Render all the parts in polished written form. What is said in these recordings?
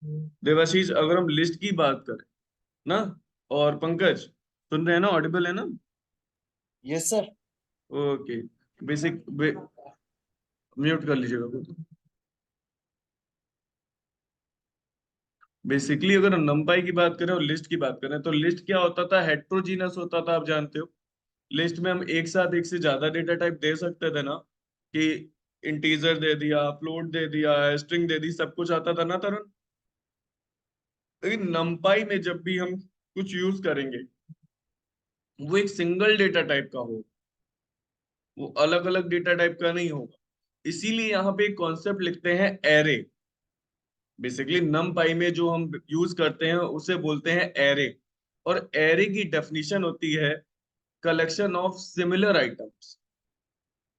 देवाशीष, अगर हम लिस्ट की बात करें ना, और पंकज सुन रहे हैं ना, ऑडिबल है ना? Yes sir. Okay. Basic mute कर लीजिएगा खुद। बेसिकली अगर हम नंपाई की बात करें और लिस्ट की बात करें, तो लिस्ट क्या होता था? हेट्रोजीनस होता था, आप जानते हो। लिस्ट में हम एक साथ एक से ज्यादा डेटा टाइप दे सकते थे ना, कि इंटीजर दे दिया, फ्लोट दे दिया, स्ट्रिंग दे दी, सब कुछ आता था ना तरन। लेकिन नंपाई में जब भी हम कुछ यूज करेंगे, वो एक सिंगल डेटा टाइप का हो, वो अलग अलग डेटा टाइप का नहीं होगा। इसीलिए यहाँ पे एक कॉन्सेप्ट लिखते हैं, एरे। बेसिकली नम पाई में जो हम यूज करते हैं उसे बोलते हैं एरे। और एरे की डेफिनेशन होती है कलेक्शन ऑफ सिमिलर आइटम्स,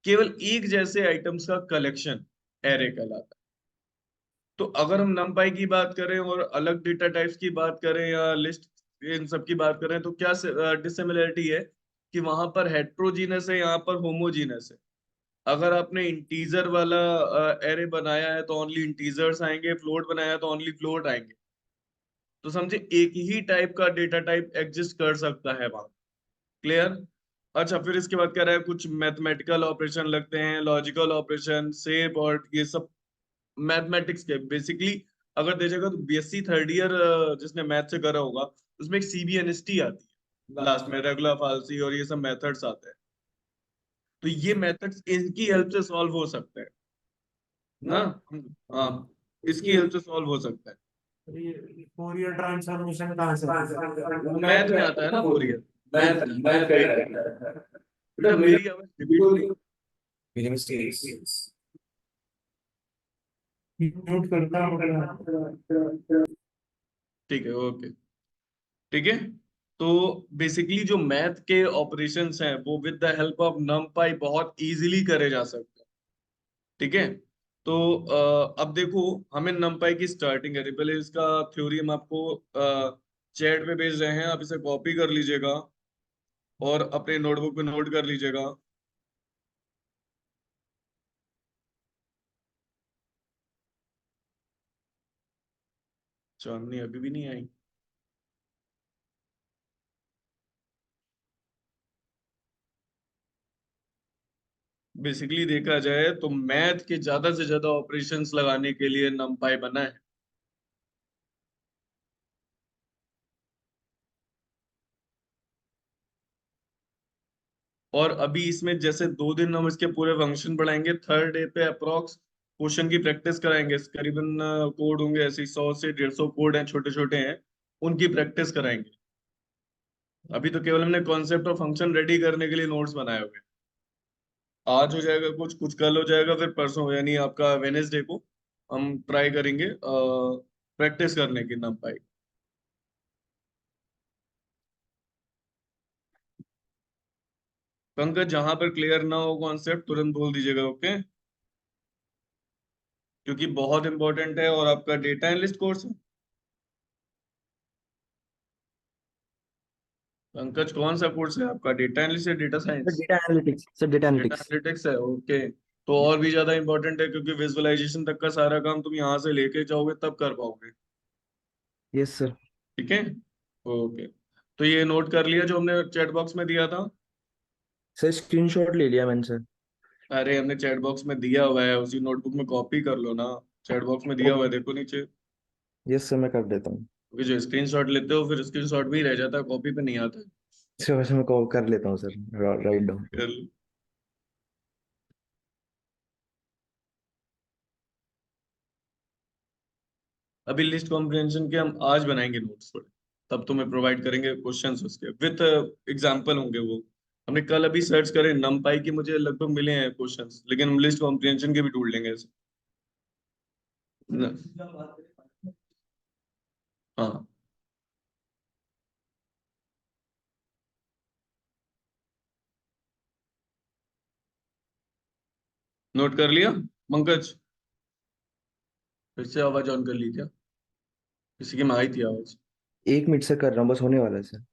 केवल एक जैसे आइटम्स का कलेक्शन एरे कहलाता है। तो अगर हम नमपाई की बात करें और अलग डेटा टाइप्स की बात करें या लिस्ट, इन सब की बात करें, तो क्या डिसिमिलरिटी है? कि वहां पर हेट्रोजीनस है, यहाँ पर होमोजीनस है। अगर आपने इंटीजर वाला एरे बनाया है तो ओनली इंटीजर्स आएंगे, फ्लोट बनाया है तो ओनली फ्लोट आएंगे। तो समझे, एक ही टाइप का डेटा टाइप एग्जिस्ट कर सकता है वहां। क्लियर? अच्छा, फिर इसके बाद कह रहा है कुछ मैथमेटिकल ऑपरेशन लगते हैं, लॉजिकल ऑपरेशन, शेप, और ये सब मैथमेटिक्स के बेसिकली। अगर देखिएगा तो बीएससी थर्ड ईयर जिसने मैथ से करा होगा, उसमें एक सीबीएनएसटी आती है लास्ट में, रेगुलर फाल्सी और ये सब मेथड्स आते हैं। तो ये मेथड्स इनकी हेल्प से सॉल्व हो सकते हैं ना। हाँ, इसकी हेल्प से सॉल्व हो सकता है। फोरियर ट्रांसफॉर्मेशन कहाँ से? वो मैथ में आता है ना, फोरियर। मैथ में आता है। मैथ वेट करो बेटा, मेरी आवाज रिपीट हो रही है? मेरी मिस्टेक। म्यूट करता हूँ। ठीक है, ओके। ठीक है। तो बेसिकली जो मैथ के ऑपरेशंस हैं वो विद द हेल्प ऑफ नमपाई बहुत इजीली करे जा सकते हैं। ठीक है। तो अब देखो, हमें नमपाई की स्टार्टिंग है, पहले इसका थ्योरी हम आपको चैट पे भेज रहे हैं, आप इसे कॉपी कर लीजिएगा और अपने नोटबुक पे नोट कर लीजिएगा। चांदनी अभी भी नहीं आई। बेसिकली देखा जाए तो मैथ के ज्यादा से ज्यादा ऑपरेशंस लगाने के लिए नमपाई बना है। और अभी इसमें जैसे 2 दिन हम इसके पूरे फंक्शन पढ़ाएंगे, थर्ड डे पे अप्रोक्स क्वेश्चन की प्रैक्टिस कराएंगे। करीबन कोड होंगे ऐसे 100 से 150 कोड हैं, छोटे छोटे हैं, उनकी प्रैक्टिस कराएंगे। अभी तो केवल हमने कॉन्सेप्ट और फंक्शन रेडी करने के लिए नोट्स बनाए हुए हैं। आज हो जाएगा कुछ, कुछ कल हो जाएगा, फिर परसों यानी आपका वेनेसडे को हम ट्राई करेंगे प्रैक्टिस करने की नंपाई। पंकज, जहां पर क्लियर ना हो कॉन्सेप्ट तुरंत बोल दीजिएगा, ओके? क्योंकि बहुत इंपॉर्टेंट है और आपका डेटा एनालिस्ट कोर्स है। पंकज, कौन सा कोर्स है आपका? डेटा एनालिस्ट या data sir science? Data analytics, sir data data analytics. Analytics है, ओके। तो और भी ज्यादा इंपॉर्टेंट है, क्योंकि विजुअलाइजेशन तक का सारा काम तुम यहाँ से लेके जाओगे तब कर पाओगे। Yes sir. ठीक है, ओके। तो ये नोट कर लिया जो हमने चैट बॉक्स में दिया था? सर स्क्रीनशॉट ले लिया मैंने सर। अरे, हमने चैट बॉक्स में दिया हुआ है, उसी नोटबुक में कॉपी कर लो ना। चैट बॉक्स में दिया हुआ है, ओके। देखो नीचे। यस सर, मैं कर देता हूँ। क्योंकि जो स्क्रीनशॉट लेते हो फिर स्क्रीनशॉट में ही रह जाता है, कॉपी पे नहीं आता है। सर वैसे मैं कॉल कर लेता हूँ सर, राइट डाउन। कर लो। अभी लिस्ट कॉम्प्रिहेंशन के हम आज बनाएंगे नोट्स थोड़े, तब तुम्हें प्रोवाइड करेंगे क्वेश्चंस उसके विथ एग्जांपल होंगे वो। हमने कल अभी सर्च करे नमपाई के, मुझे लगभग मिले हैं क्वेश्चंस, लेकिन हम लिस्ट कॉम्प्रिहेंशन के भी ढूंढ लेंगे ऐसे। हाँ, नोट कर लिया पंकज? फिर से आवाज ऑन कर ली क्या? किसी की में आई थी आवाज? 1 मिनट से कर रहा हूँ, बस होने वाला है sir.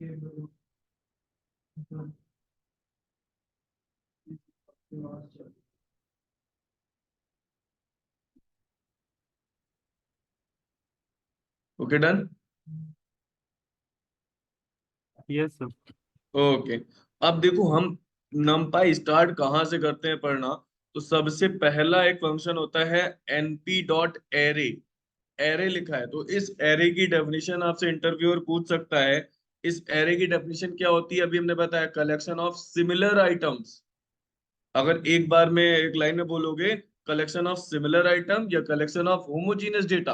Okay done. Yes sir. Okay, अब देखो हम numpy स्टार्ट कहाँ से करते हैं पढ़ना। तो सबसे पहला एक फंक्शन होता है np डॉट एरे। एरे लिखा है तो इस एरे की डेफिनेशन आपसे इंटरव्यूअर पूछ सकता है। इस एरे की डेफिनेशन क्या होती है, अभी हमने बताया, कलेक्शन ऑफ सिमिलर आइटम्स। अगर एक बार में एक लाइन में बोलोगे कलेक्शन ऑफ सिमिलर आइटम या कलेक्शन ऑफ होमोजीनियस डेटा,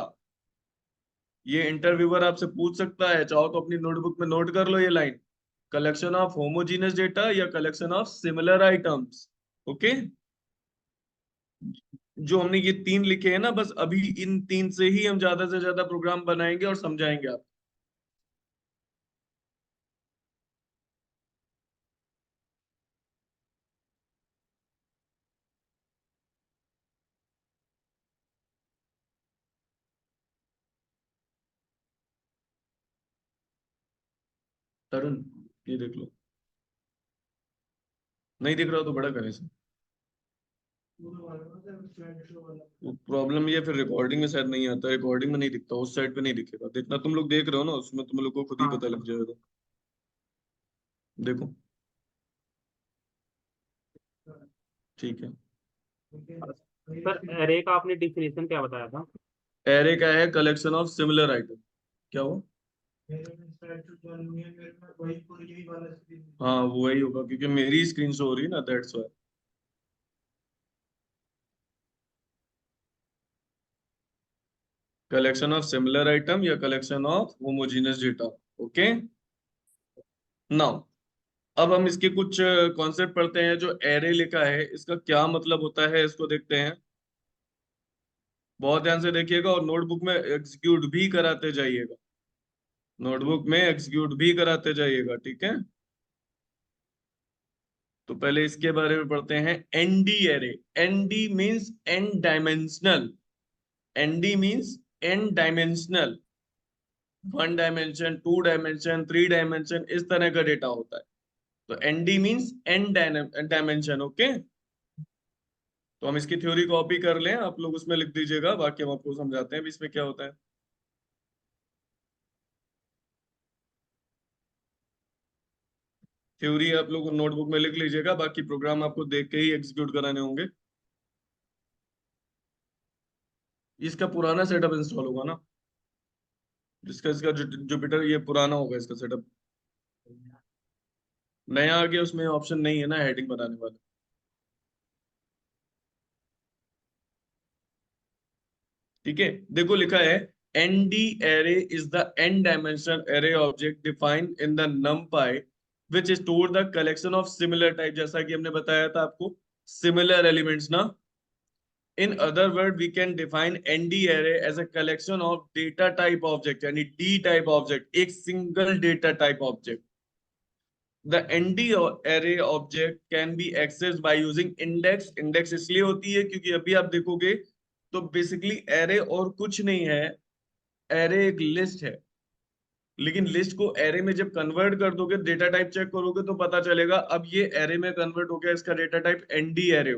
ये इंटरव्यूअर आपसे पूछ सकता है। चाहो तो अपनी नोटबुक में नोट कर लो ये line, collection of homogeneous data या collection of similar items. Okay, जो हमने ये तीन लिखे हैं ना, बस अभी इन तीन से ही हम ज्यादा से ज्यादा प्रोग्राम बनाएंगे और समझाएंगे आप। तरुण, ये देख लो, नहीं दिख रहा तो बड़ा करे से। प्रॉब्लम ये फिर रिकॉर्डिंग में शायद नहीं आता, रिकॉर्डिंग में नहीं दिखता, उस साइड पे नहीं दिखेगा। देखना, तुम लोग देख रहे हो ना, उसमें तुम लोग को खुद ही हाँ पता लग जाएगा। देखो, ठीक है। सर, एरे का आपने डिफिनेशन क्या बताया था? एरे का है कलेक्शन ऑफ सिमिलर आइटम। क्या हो, हाँ वही होगा क्योंकि मेरी स्क्रीन शो हो रही है ना, that's why. Collection of similar item या collection of homogeneous data. Okay, now अब हम इसके कुछ कॉन्सेप्ट पढ़ते हैं। जो एरे लिखा है इसका क्या मतलब होता है इसको देखते हैं। बहुत ध्यान से देखिएगा और नोटबुक में एग्जीक्यूट भी कराते जाइएगा। नोटबुक में एग्जीक्यूट भी कराते जाइएगा, ठीक है। तो पहले इसके बारे में पढ़ते हैं, ND array. ND means N dimensional. ND means N dimensional, one dimension, two dimension, three dimension, इस तरह का डेटा होता है। तो ND means N dimension. Okay, तो हम इसकी थ्योरी कॉपी कर लें, आप लोग उसमें लिख दीजिएगा, बाकी हम आपको समझाते हैं अभी इसमें क्या होता है। थ्योरी आप लोग नोटबुक में लिख लीजिएगा, बाकी प्रोग्राम आपको देख के ही एग्जीक्यूट कराने होंगे। इसका पुराना सेटअप इंस्टॉल होगा ना, जिसका इसका जुपिटर ये पुराना होगा इसका सेटअप। नया आ गया उसमें ऑप्शन नहीं है ना हेडिंग बनाने वाला। ठीक है, देखो लिखा है, nd array is the n dimensional array object defined in the numpy which store the collection of similar type। जैसा कि हमने बताया था आपको, similar elements ना। In other words, we can define nd array as a collection of data type object, यानी d type object, एक single data type object। The nd array object can be accessed by using index। index इसलिए होती है क्योंकि अभी आप देखोगे तो बेसिकली एरे और कुछ नहीं है, एरे एक लिस्ट है। लेकिन लिस्ट को एरे में जब कन्वर्ट कर दोगे, डेटा टाइप चेक करोगे तो पता चलेगा अब ये एरे में कन्वर्ट हो गया, इसका data type ND array.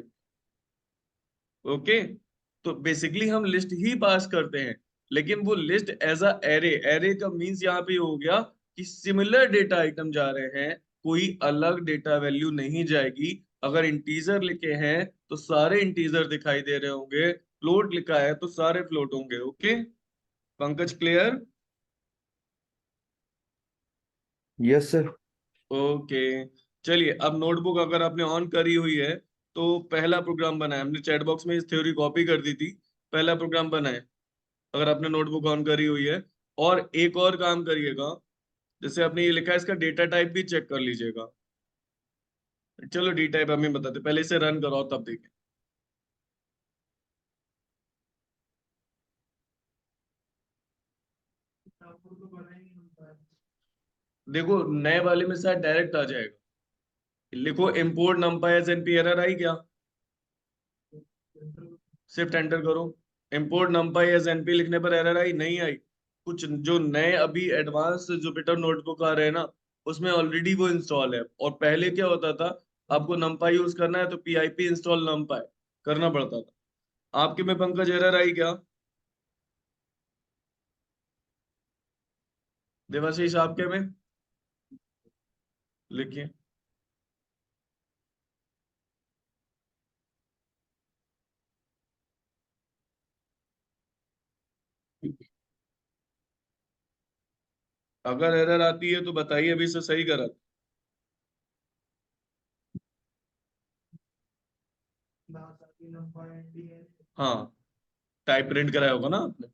Okay, तो बेसिकली हम लिस्ट ही पास करते हैं, लेकिन वो list as a array. Array का मींस यहाँ पे हो गया कि सिमिलर डेटा आइटम जा रहे हैं, कोई अलग डेटा वैल्यू नहीं जाएगी। अगर इंटीजर लिखे हैं तो सारे इंटीजर दिखाई दे रहे होंगे, फ्लोट लिखा है तो सारे फ्लोट होंगे। Okay, Pankaj clear? Yes sir. Okay, चलिए अब नोटबुक अगर आपने ऑन करी हुई है तो पहला प्रोग्राम बनाए, हमने चैट बॉक्स में इस थ्योरी कॉपी कर दी थी। पहला प्रोग्राम बनाए अगर आपने नोटबुक ऑन करी हुई है। और एक और काम करिएगा, जैसे आपने ये लिखा है इसका डेटा टाइप भी चेक कर लीजिएगा। चलो डी टाइप हमें बताते, पहले इसे रन कराओ तब देखें। देखो नए वाले में शायद डायरेक्ट आ जाएगा। लिखो import numpy as np, error आई क्या? शिफ्ट एंटर करो, import numpy as np लिखने पर एरर आई? नहीं आई। कुछ जो नए अभी एडवांस जुपिटर नोटबुक आ रहे हैं ना, उसमें ऑलरेडी वो इंस्टॉल है। और पहले क्या होता था, आपको numpy यूज करना है तो pip इंस्टॉल numpy करना पड़ता था। आपके में पंकज एरर आई क्या? देवाशीष आपके में लिखिए। अगर एरर आती है तो बताइए, अभी से सही करा। हाँ, टाइप प्रिंट कराया होगा ना आपने।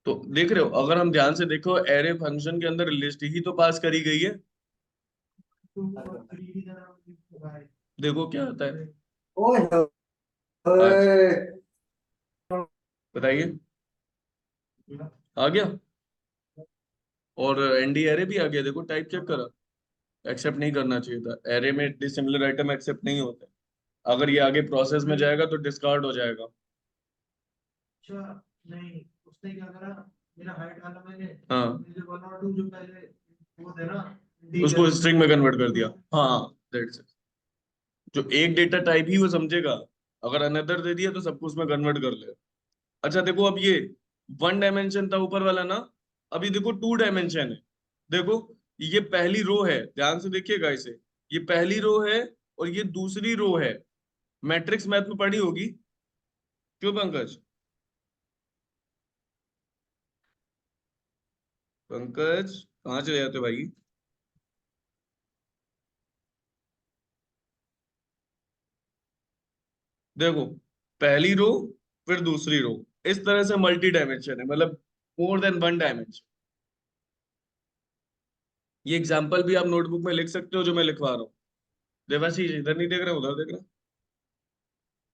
तो देख रहे हो, अगर हम ध्यान से देखो, एरे फंक्शन के अंदर लिस्ट ही तो पास करी गई है। देखो क्या आता है ओए आज, होए। बताइए। आ गया। और एनडी एरे भी आ गया, देखो टाइप चेक करा। एक्सेप्ट नहीं करना चाहिए था, एरे में डिसिमिलर आइटम एक्सेप्ट नहीं होते। अगर ये आगे प्रोसेस में जाएगा तो डिस्कार्ड हो जाएगा। अच्छा, नहीं उसने क्या करा, मेरा हाइट वाला मैंने हाँ, मुझे 1 और 2 जो पहले वो थे ना उसको स्ट्रिंग में कन्वर्ट कर दिया। हाँ, दैट्स इट। जो एक डेटा टाइप ही वो समझेगा, अगर अनदर दे दिया तो सबको उसमें कन्वर्ट कर ले। अच्छा देखो, अब ये 1 डायमेंशन था ऊपर वाला ना, अभी देखो 2 डायमेंशन है। देखो, ये पहली रो है, ध्यान से देखिएगा इसे। ये पहली रो है और ये दूसरी रो है। मैट्रिक्स मैथ में पढ़ी होगी, क्यों पंकज? पंकज कहाँ चले जाते हो भाई? देखो, पहली रो फिर दूसरी रो, इस तरह से मल्टी डायमेंशन है, मतलब मोर देन 1 डायमेंशन। ये एग्जांपल भी आप नोटबुक में लिख सकते हो जो मैं लिखवा रहा हूँ। देवाशीष इधर नहीं देख रहे, उधर देख रहे,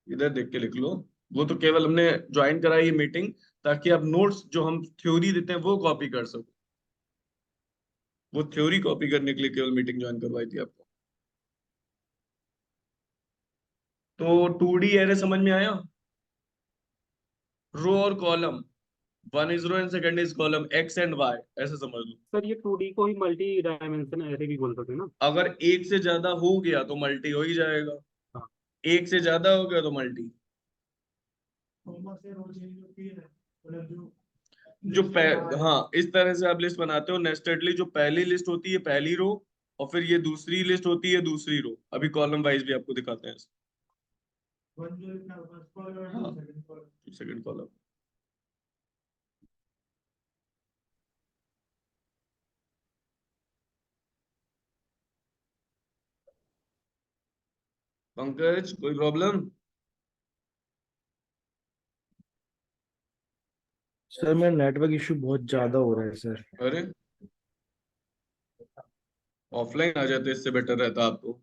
इधर देख के लिख लो। वो तो केवल हमने ज्वाइन कराई है मीटिंग, ताकि आप नोट्स जो हम थ्योरी देते हैं वो कॉपी कर सको। वो थ्योरी कॉपी करने के लिए केवल मीटिंग ज्वाइन करवाई थी आपको। तो 2D एरे समझ में आया? रो और column, one is row and second is column, X and Y, ऐसे समझ लो। सर ये 2D को ही मल्टी डायमेंशन एरे भी बोल सकते हैं ना? अगर एक से ज्यादा हो गया तो मल्टी हो ही जाएगा, हाँ। एक से ज्यादा हो गया तो मल्टी। कॉमा से रो चेंज होती है, मतलब जो जो लिस्ट के बाहर है। हाँ, इस तरह से आप लिस्ट बनाते हो नेस्टेडली। जो पहली लिस्ट होती है पहली रो, और फिर ये दूसरी लिस्ट होती है दूसरी रो। अभी कॉलम वाइज भी आपको दिखाते हैं। वन जो लिखा है फर्स्ट कॉलम और हाँ, two second column. Second column. Pankaj कोई प्रॉब्लम? सर मेरा नेटवर्क इशू बहुत ज्यादा हो रहा है सर। अरे, ऑफलाइन आ जाते, इससे बेटर रहता आपको।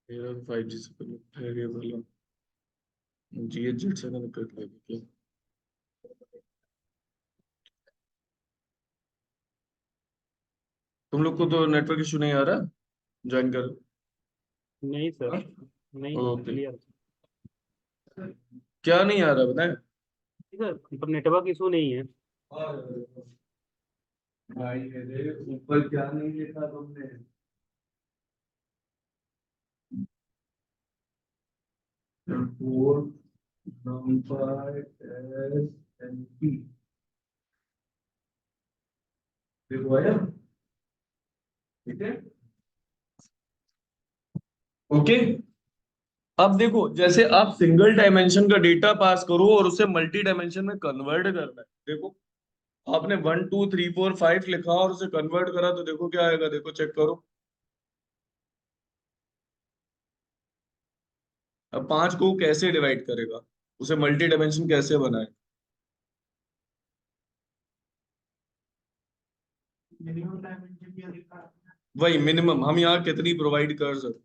मेरा 5G से कनेक्ट है, ये वाला GH से कनेक्ट कर लेगा क्या? तुम लोग को तो नेटवर्क इशू नहीं आ रहा? ज्वाइन करो। नहीं सर, नहीं ओके, क्लियर। क्या नहीं आ रहा बताएं? सर मतलब नेटवर्क इशू नहीं है। भाई मेरे ऊपर क्या नहीं लिखा तुमने? Four number S N P, देखो आया? ठीक है, ओके। अब देखो, जैसे आप सिंगल डायमेंशन का डेटा पास करो और उसे मल्टी डायमेंशन में कन्वर्ट करना है। देखो, आपने 1 2 3 4 5 लिखा और उसे कन्वर्ट करा, तो देखो क्या आएगा, देखो चेक करो। अब 5 को कैसे डिवाइड करेगा, उसे मल्टी डायमेंशन कैसे बनाए? मिनिमम डायमेंशन क्या लिखा है? वही मिनिमम, हम यहाँ कितनी प्रोवाइड कर सकते।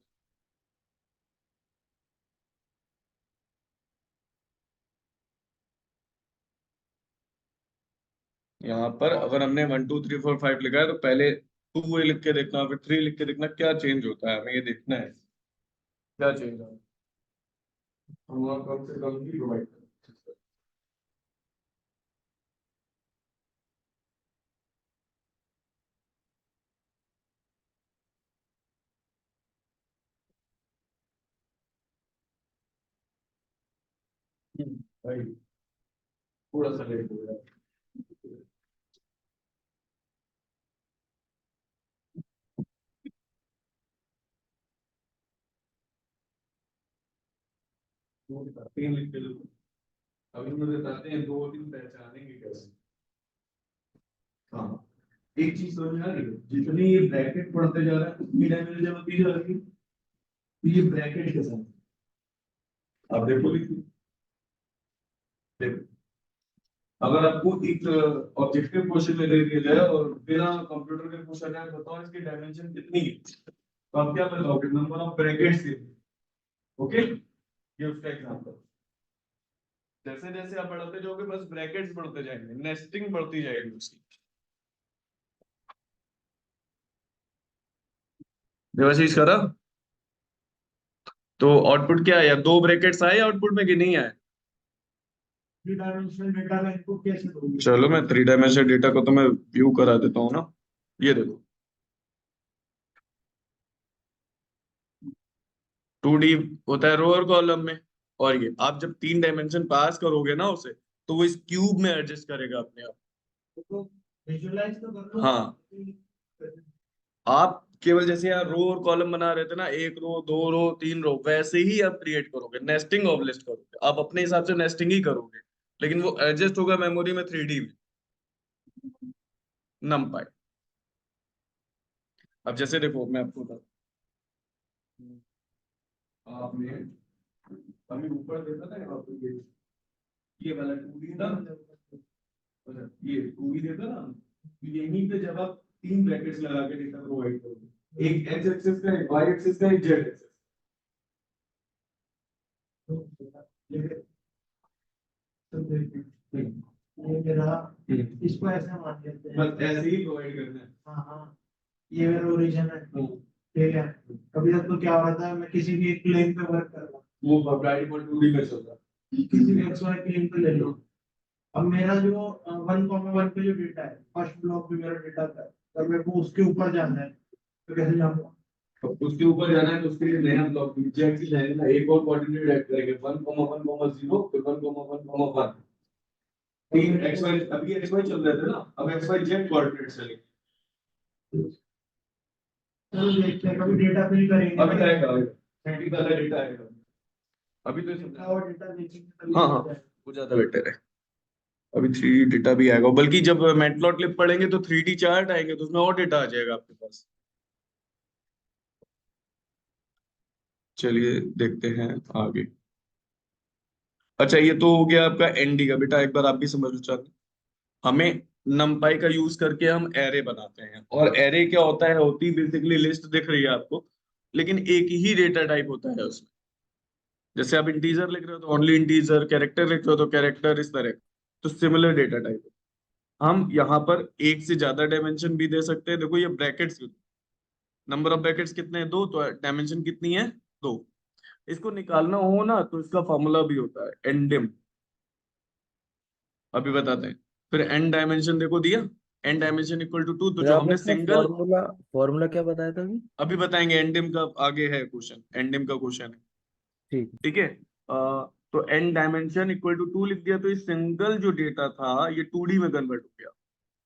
यहाँ पर अगर हमने 1 2 3 4 5 लिखा है तो पहले 2a लिख के देखना, फिर 3 लिख के देखना, क्या चेंज होता है, हमें ये देखना है क्या चेंज होता है। हम वहाँ कम से कम ही प्रोवाइड करें। भाई थोड़ा सा लेट हो गया। तीन लिख के दो। अभी मुझे बताते हैं 2 दिन पहचानेंगे कैसे। हाँ, एक चीज समझ में आ रही है, जितनी ये ब्रैकेट पढ़ते जा रहा है उतनी डायमेंशन जब होती जा रही है, तो ये ब्रैकेट के साथ आप देखो लिखिए। देखो, अगर आपको एक ऑब्जेक्टिव क्वेश्चन में दे दिया जाए और बिना कंप्यूटर के पूछा जाए बताओ इसकी डायमेंशन कितनी है, तो आप क्या बताओगे, नंबर ऑफ ब्रैकेट्स। ओके, ये उसका एग्जांपल। जैसे जैसे आप बढ़ते जाओगे बस ब्रैकेट्स बढ़ते जाएंगे, नेस्टिंग बढ़ती जाएगी उसकी। देवाशीष करा, तो आउटपुट क्या आया, 2 ब्रैकेट्स आए आउटपुट में कि नहीं आए। 3 डायमेंशनल डेटा का इनपुट कैसे दोगे? चलो मैं 3 डायमेंशनल डेटा को तो मैं व्यू करा देता हूँ ना। ये देखो 2D होता है रो और कॉलम में, और ये आप जब 3 डायमेंशन पास करोगे ना उसे, तो वो इस क्यूब में एडजस्ट करेगा अपने आप। तो विजुअलाइज तो कर लो। हाँ, आप केवल जैसे यहाँ रो और कॉलम बना रहे थे ना, 1 रो 2 रो 3 रो, वैसे ही आप क्रिएट करोगे, नेस्टिंग ऑफ लिस्ट करोगे, आप अपने हिसाब से नेस्टिंग ही करोगे, लेकिन वो एडजस्ट होगा मेमोरी में 3D में, नमपाई। अब जैसे देखो मैं आपको बताऊं, आपने अभी ऊपर देखा था यहाँ पे ये वाला 2D था, अच्छा, ये 2D देखा ना, तो यहीं पे जब आप 3 ब्रैकेट्स लगा के डेटा प्रोवाइड करोगे, एक एक्स एक्सिस का, एक वाई एक्सिस का, एक जेड एक्सिस। ये मेरा, इसको ऐसे मान लेते हैं। बस ऐसे ही प्रोवाइड करना है। हाँ हाँ, ये मेरा ओरिजिन है, ठीक है। कभी तक तो क्या होता है, मैं किसी भी एक प्लेन पे वर्क कर रहा हूँ, वो बाई डिफॉल्ट 2D में चलता है। किसी भी एक्स वाई प्लेन पे ले लो। अब मेरा जो 1,1 पे जो डेटा है, फर्स्ट ब्लॉक में मेरा डेटा था, तब मेरे को उसके ऊपर जाना है, तो कैसे जाऊंगा? तो उसके ऊपर जाना है तो उसके लिए नया ब्लॉक एग्जैक्टली जाएगा ना, एक और कोऑर्डिनेट ऐड करेंगे 1,1,0 फिर 1,1,1। तीन एक्स वाई, अभी एक्स वाई चल रहे थे ना, अब एक्स वाई जेड कोऑर्डिनेट चलेंगे। चलो देखते हैं, कभी डेटा फिल करेंगे। अभी आएगा, सेटिंग वाला डेटा आएगा, अभी तो डेटा और डेटा देखेंगे तभी हाँ हाँ होता है। वो ज्यादा बेटर है। अभी 3D डेटा भी आएगा, बल्कि जब मैटप्लॉटलिब पढ़ेंगे तो 3D चार्ट आएंगे, तो उसमें और डेटा आ जाएगा आपके पास। चलिए देखते हैं आगे। अच्छा, ये तो हो गया आपका एनडी का, बेटा एक बार आप भी समझ लो चाहते, हमें नमपाई का यूज करके हम एरे बनाते हैं, और एरे क्या होता है, होती बेसिकली लिस्ट दिख रही है आपको, लेकिन एक ही डेटा टाइप होता है उसमें। जैसे आप इंटीजर लिख रहे हो तो ओनली इंटीजर, कैरेक्टर लिख रहे हो तो कैरेक्टर, इस तरह। तो सिमिलर डेटा टाइप हम यहाँ पर एक से ज्यादा डायमेंशन भी दे सकते हैं। देखो ये ब्रैकेट्स, नंबर ऑफ ब्रैकेट्स कितने हैं, 2, तो डायमेंशन कितनी है, 2। इसको निकालना हो ना तो इसका फॉर्मूला भी होता है एनडिम, अभी बताते हैं। फिर एन डायमेंशन देखो दिया, एन डायमेंशन इक्वल टू 2, तो फिर जो आपने हमने इसका सिंगल, फॉर्मूला फॉर्मूला क्या बताया था अभी? अभी बताएंगे, एनडिम का आगे है क्वेश्चन, एनडिम का क्वेश्चन है। ठीक। ठीक है, तो एन डायमेंशन इक्वल टू 2 लिख दिया, तो ये सिंगल जो डेटा था ये 2D में कन्वर्ट हो गया।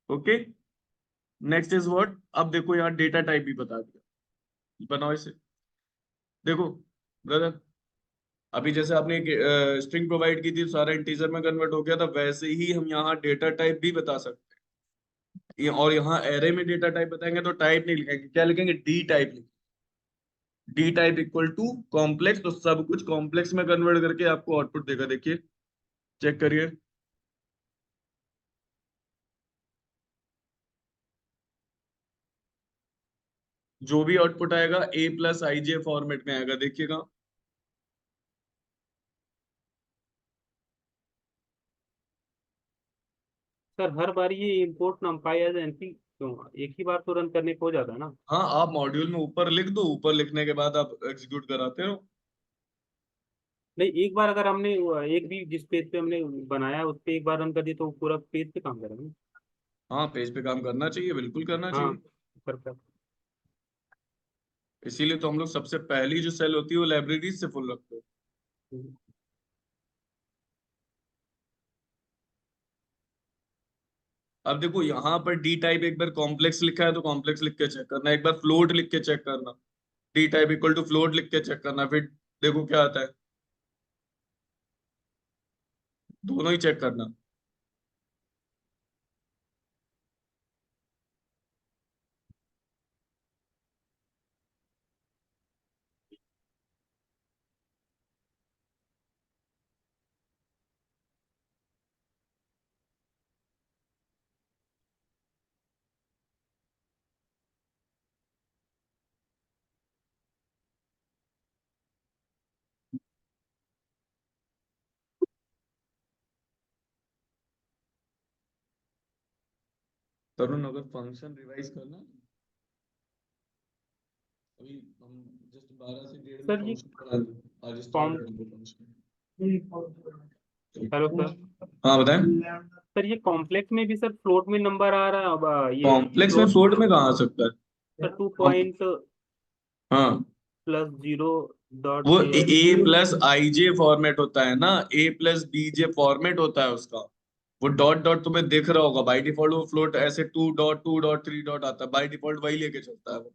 ओके, नेक्स्ट इज व्हाट, अब देखो यहाँ डेटा टाइप भी बता दिया, बनाओ इसे। देखो ब्रदर, अभी जैसे आपने एक स्ट्रिंग प्रोवाइड की थी, सारा इंटीजर में कन्वर्ट हो गया था, वैसे ही हम यहाँ डेटा टाइप भी बता सकते हैं। और यहाँ एरे में डेटा टाइप बताएंगे तो टाइप नहीं लिखेंगे, क्या लिखेंगे, डी टाइप लिखेंगे। D type equal to complex, तो सब कुछ कॉम्प्लेक्स में कन्वर्ट करके आपको आउटपुट देगा, देखिए चेक करिए। जो भी आउटपुट आएगा A+IJ फॉर्मेट में आएगा, देखिएगा। सर हर बार ये इंपोर्ट numpy as NP क्यों, एक ही बार तो रन करने को हो जाता है ना। हाँ, आप मॉड्यूल में ऊपर लिख दो, ऊपर लिखने के बाद आप एग्जीक्यूट कराते रहो। नहीं, एक बार अगर हमने एक भी जिस पेज पे हमने बनाया उस पे एक बार रन कर दिया तो वो पूरा पेज पे काम करेगा ना। हाँ, पेज पे काम करना चाहिए, बिल्कुल करना हाँ, चाहिए। परफेक्ट। इसीलिए तो हम लोग सबसे पहली जो सेल होती है वो लाइब्रेरीज से फुल रखते हैं। अब देखो यहाँ पर डी टाइप एक बार कॉम्प्लेक्स लिखा है तो कॉम्प्लेक्स लिख के चेक करना, एक बार फ्लोट लिख के चेक करना, D type equal to float लिख के चेक करना, फिर देखो क्या आता है, दोनों ही चेक करना। तरुण, अगर फंक्शन रिवाइज करना, अभी हम जस्ट 12 से 1:30 में सर ये फंक्शन पढ़ा रहे, आज स्टार्ट कॉम करेंगे फंक्शन। Hello sir. हाँ बताएं। सर ये कॉम्प्लेक्स में भी सर फ्लोट में नंबर आ रहा है, अब ये कॉम्प्लेक्स में फ्लोट फ्लोट में कहाँ आ सकता है? सर 2 पॉइंट हाँ, प्लस 0 डॉट वो ए। ए प्लस आई जे फॉर्मेट होता है ना, ए प्लस बी जे फॉर्मेट होता है उसका। वो डॉट डॉट तुम्हें दिख रहा होगा, बाय डिफॉल्ट वो फ्लोट ऐसे 2.2.3 आता है, बाय डिफॉल्ट वही लेके चलता है वो।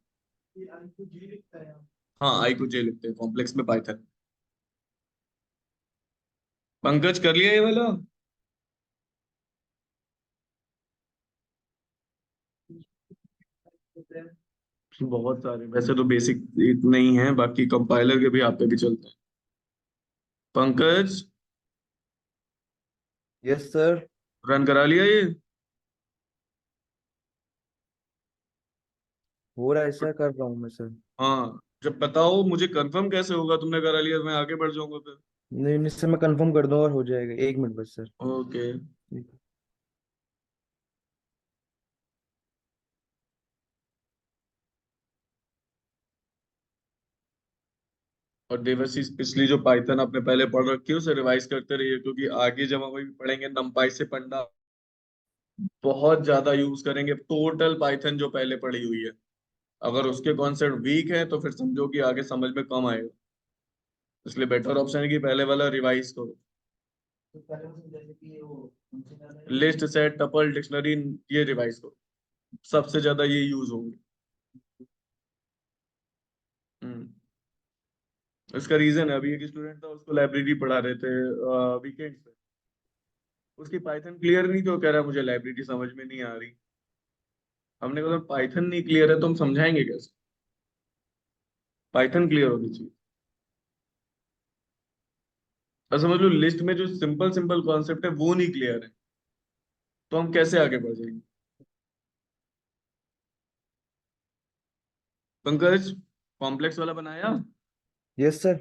हाँ, आई को जे लिखते हैं कॉम्प्लेक्स में पाइथन। पंकज कर लिया ये वाला? बहुत सारे वैसे तो बेसिक इतने ही हैं, बाकी कंपाइलर के भी आप पे भी चलते हैं। Pankaj, yes sir. रन करा लिया ये? हो रहा है सर, कर रहा हूँ मैं सर। हाँ, जब बताओ मुझे कंफर्म कैसे होगा तुमने करा लिया, तो मैं आगे बढ़ जाऊंगा फिर। नहीं नहीं सर, मैं कंफर्म कर दूंगा और हो जाएगा, 1 मिनट बस सर। ओके। ठीक। और देवसी, पिछली जो पाइथन आपने पहले पढ़ रखी है उसे रिवाइज करते रहिए, क्योंकि आगे जब हम अभी पढ़ेंगे नंपाई से पंडा, बहुत ज्यादा यूज करेंगे टोटल पाइथन जो पहले पढ़ी हुई है। अगर उसके कॉन्सेप्ट वीक है तो फिर समझो कि आगे समझ में कम आएगा। इसलिए बेटर ऑप्शन है कि पहले वाला रिवाइज करो। लिस्ट, सेट, टपल, डिक्शनरी, ये रिवाइज करो, सबसे ज्यादा ये यूज होंगे। हम्म। इसका रीजन है, अभी एक स्टूडेंट था, उसको लाइब्रेरी पढ़ा रहे थे वीकेंड पे, उसकी पाइथन क्लियर नहीं तो कह रहा मुझे लाइब्रेरी समझ में नहीं आ रही। हमने कहा पाइथन नहीं क्लियर है तो हम समझाएंगे कैसे? पाइथन क्लियर होनी चाहिए। और समझ लो लिस्ट में जो सिंपल सिंपल कॉन्सेप्ट है वो नहीं क्लियर है, तो हम कैसे आगे बढ़ जाएंगे? पंकज, कॉम्प्लेक्स वाला बनाया? Yes sir.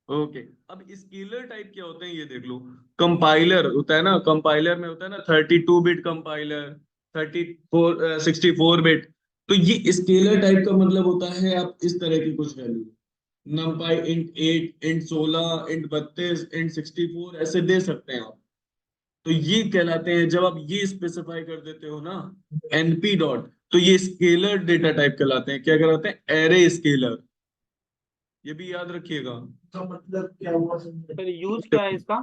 ओके। अब स्केलर टाइप क्या होते हैं ये देख लो। कंपाइलर होता है ना, कंपाइलर में होता है ना 32 बिट कंपाइलर, 64 बिट। तो ये स्केलर टाइप का मतलब होता है आप इस तरह की कुछ value, नमपाई int 8, int 16, int 32, int 64 ऐसे दे सकते हैं आप। तो ये कहलाते हैं, जब आप ये स्पेसिफाई कर देते हो ना np डॉट, तो ये स्केलर डेटा टाइप कहलाते हैं। क्या कहलाते हैं? Array scalar. ये भी याद रखिएगा। तो मतलब क्या हुआ समझे? सर यूज क्या है इसका।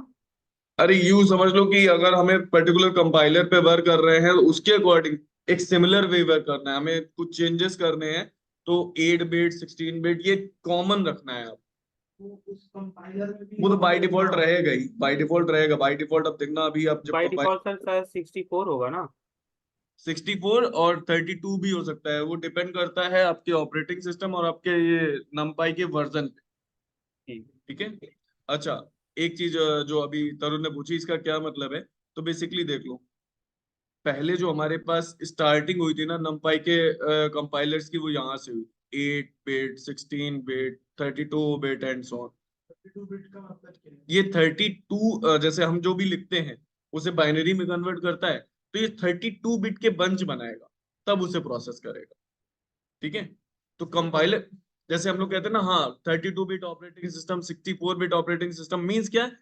अरे यूं समझ लो कि अगर हमें पर्टिकुलर कंपाइलर पे वर्क कर रहे हैं, उसके अकॉर्डिंग एक सिमिलर वे वर्क करना है, हमें कुछ चेंजेस करने हैं, तो 8 बिट 16 बिट ये कॉमन रखना है आप। वो उस कंपाइलर में भी वो तो बाय होगा। डिफॉल्ट रहेगा ही, बाय डिफॉल्ट रहेगा, बाय डिफॉल्ट। अब देखना अभी आप जब बाय कंपाइल, डिफॉल्ट सर शायद 64 होगा ना। 64 और 32 भी हो सकता है, वो डिपेंड करता है आपके ऑपरेटिंग सिस्टम और आपके ये नमपाई के वर्जन पे। ठीक। ठीक है। अच्छा, एक चीज जो अभी तरुण ने पूछी, इसका क्या मतलब है, तो बेसिकली देख लो, पहले जो हमारे पास स्टार्टिंग हुई थी ना नमपाई के कंपाइलर्स की, वो यहाँ से हुई, 8 bit 16 bit 32 bit and so on. 32 bit का मतलब क्या है? ये 32 जैसे हम जो भी लिखते हैं उसे बाइनरी में कन्वर्ट करता है, तो ये 32 बिट के बंच बनाएगा। तब उसे प्रोसेस करेगा। ठीक है, तो कंपाइलर, जैसे हम लोग कहते हैं ना, हाँ 32 bit operating system, 64 bit operating system means क्या है,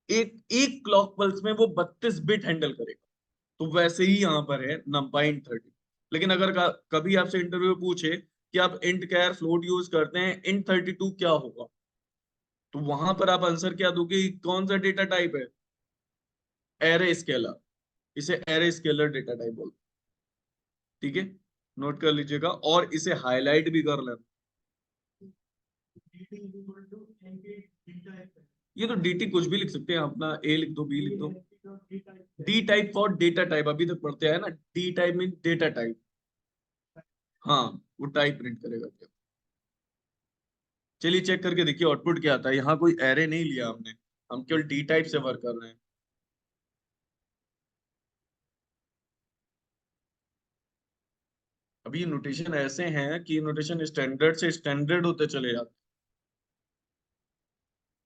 एक एक क्लॉक पल्स में वो 32 बिट हैंडल करेगा। तो वैसे ही यहाँ पर है numpy int 30। लेकिन अगर कभी आपसे इंटरव्यू में पूछे कि आप int char float यूज करते हैं, int 32 क्या होगा, तो वहां पर आप आंसर क्या दोगे, कौन सा डेटा टाइप है, एरे स्केलर, इसे एरे स्केलर डेटा टाइप बोलते हैं। ठीक है, नोट कर लीजिएगा और इसे हाईलाइट भी कर लेना। dt is equal to np data f ये तो dt कुछ भी लिख सकते हैं, अपना a लिख दो, b लिख दो। d type D type for data type, अभी तक पढ़ते हैं ना, D type mean data type. हाँ, वो टाइप प्रिंट करेगा क्या। चलिए चेक करके देखिए आउटपुट क्या आता है। यहाँ कोई एरे नहीं लिया हमने, हम केवल डी टाइप से वर्क कर रहे हैं। अभी ये नोटेशन ऐसे हैं कि नोटेशन स्टैंडर्ड से स्टैंडर्ड होते चले जाते हैं,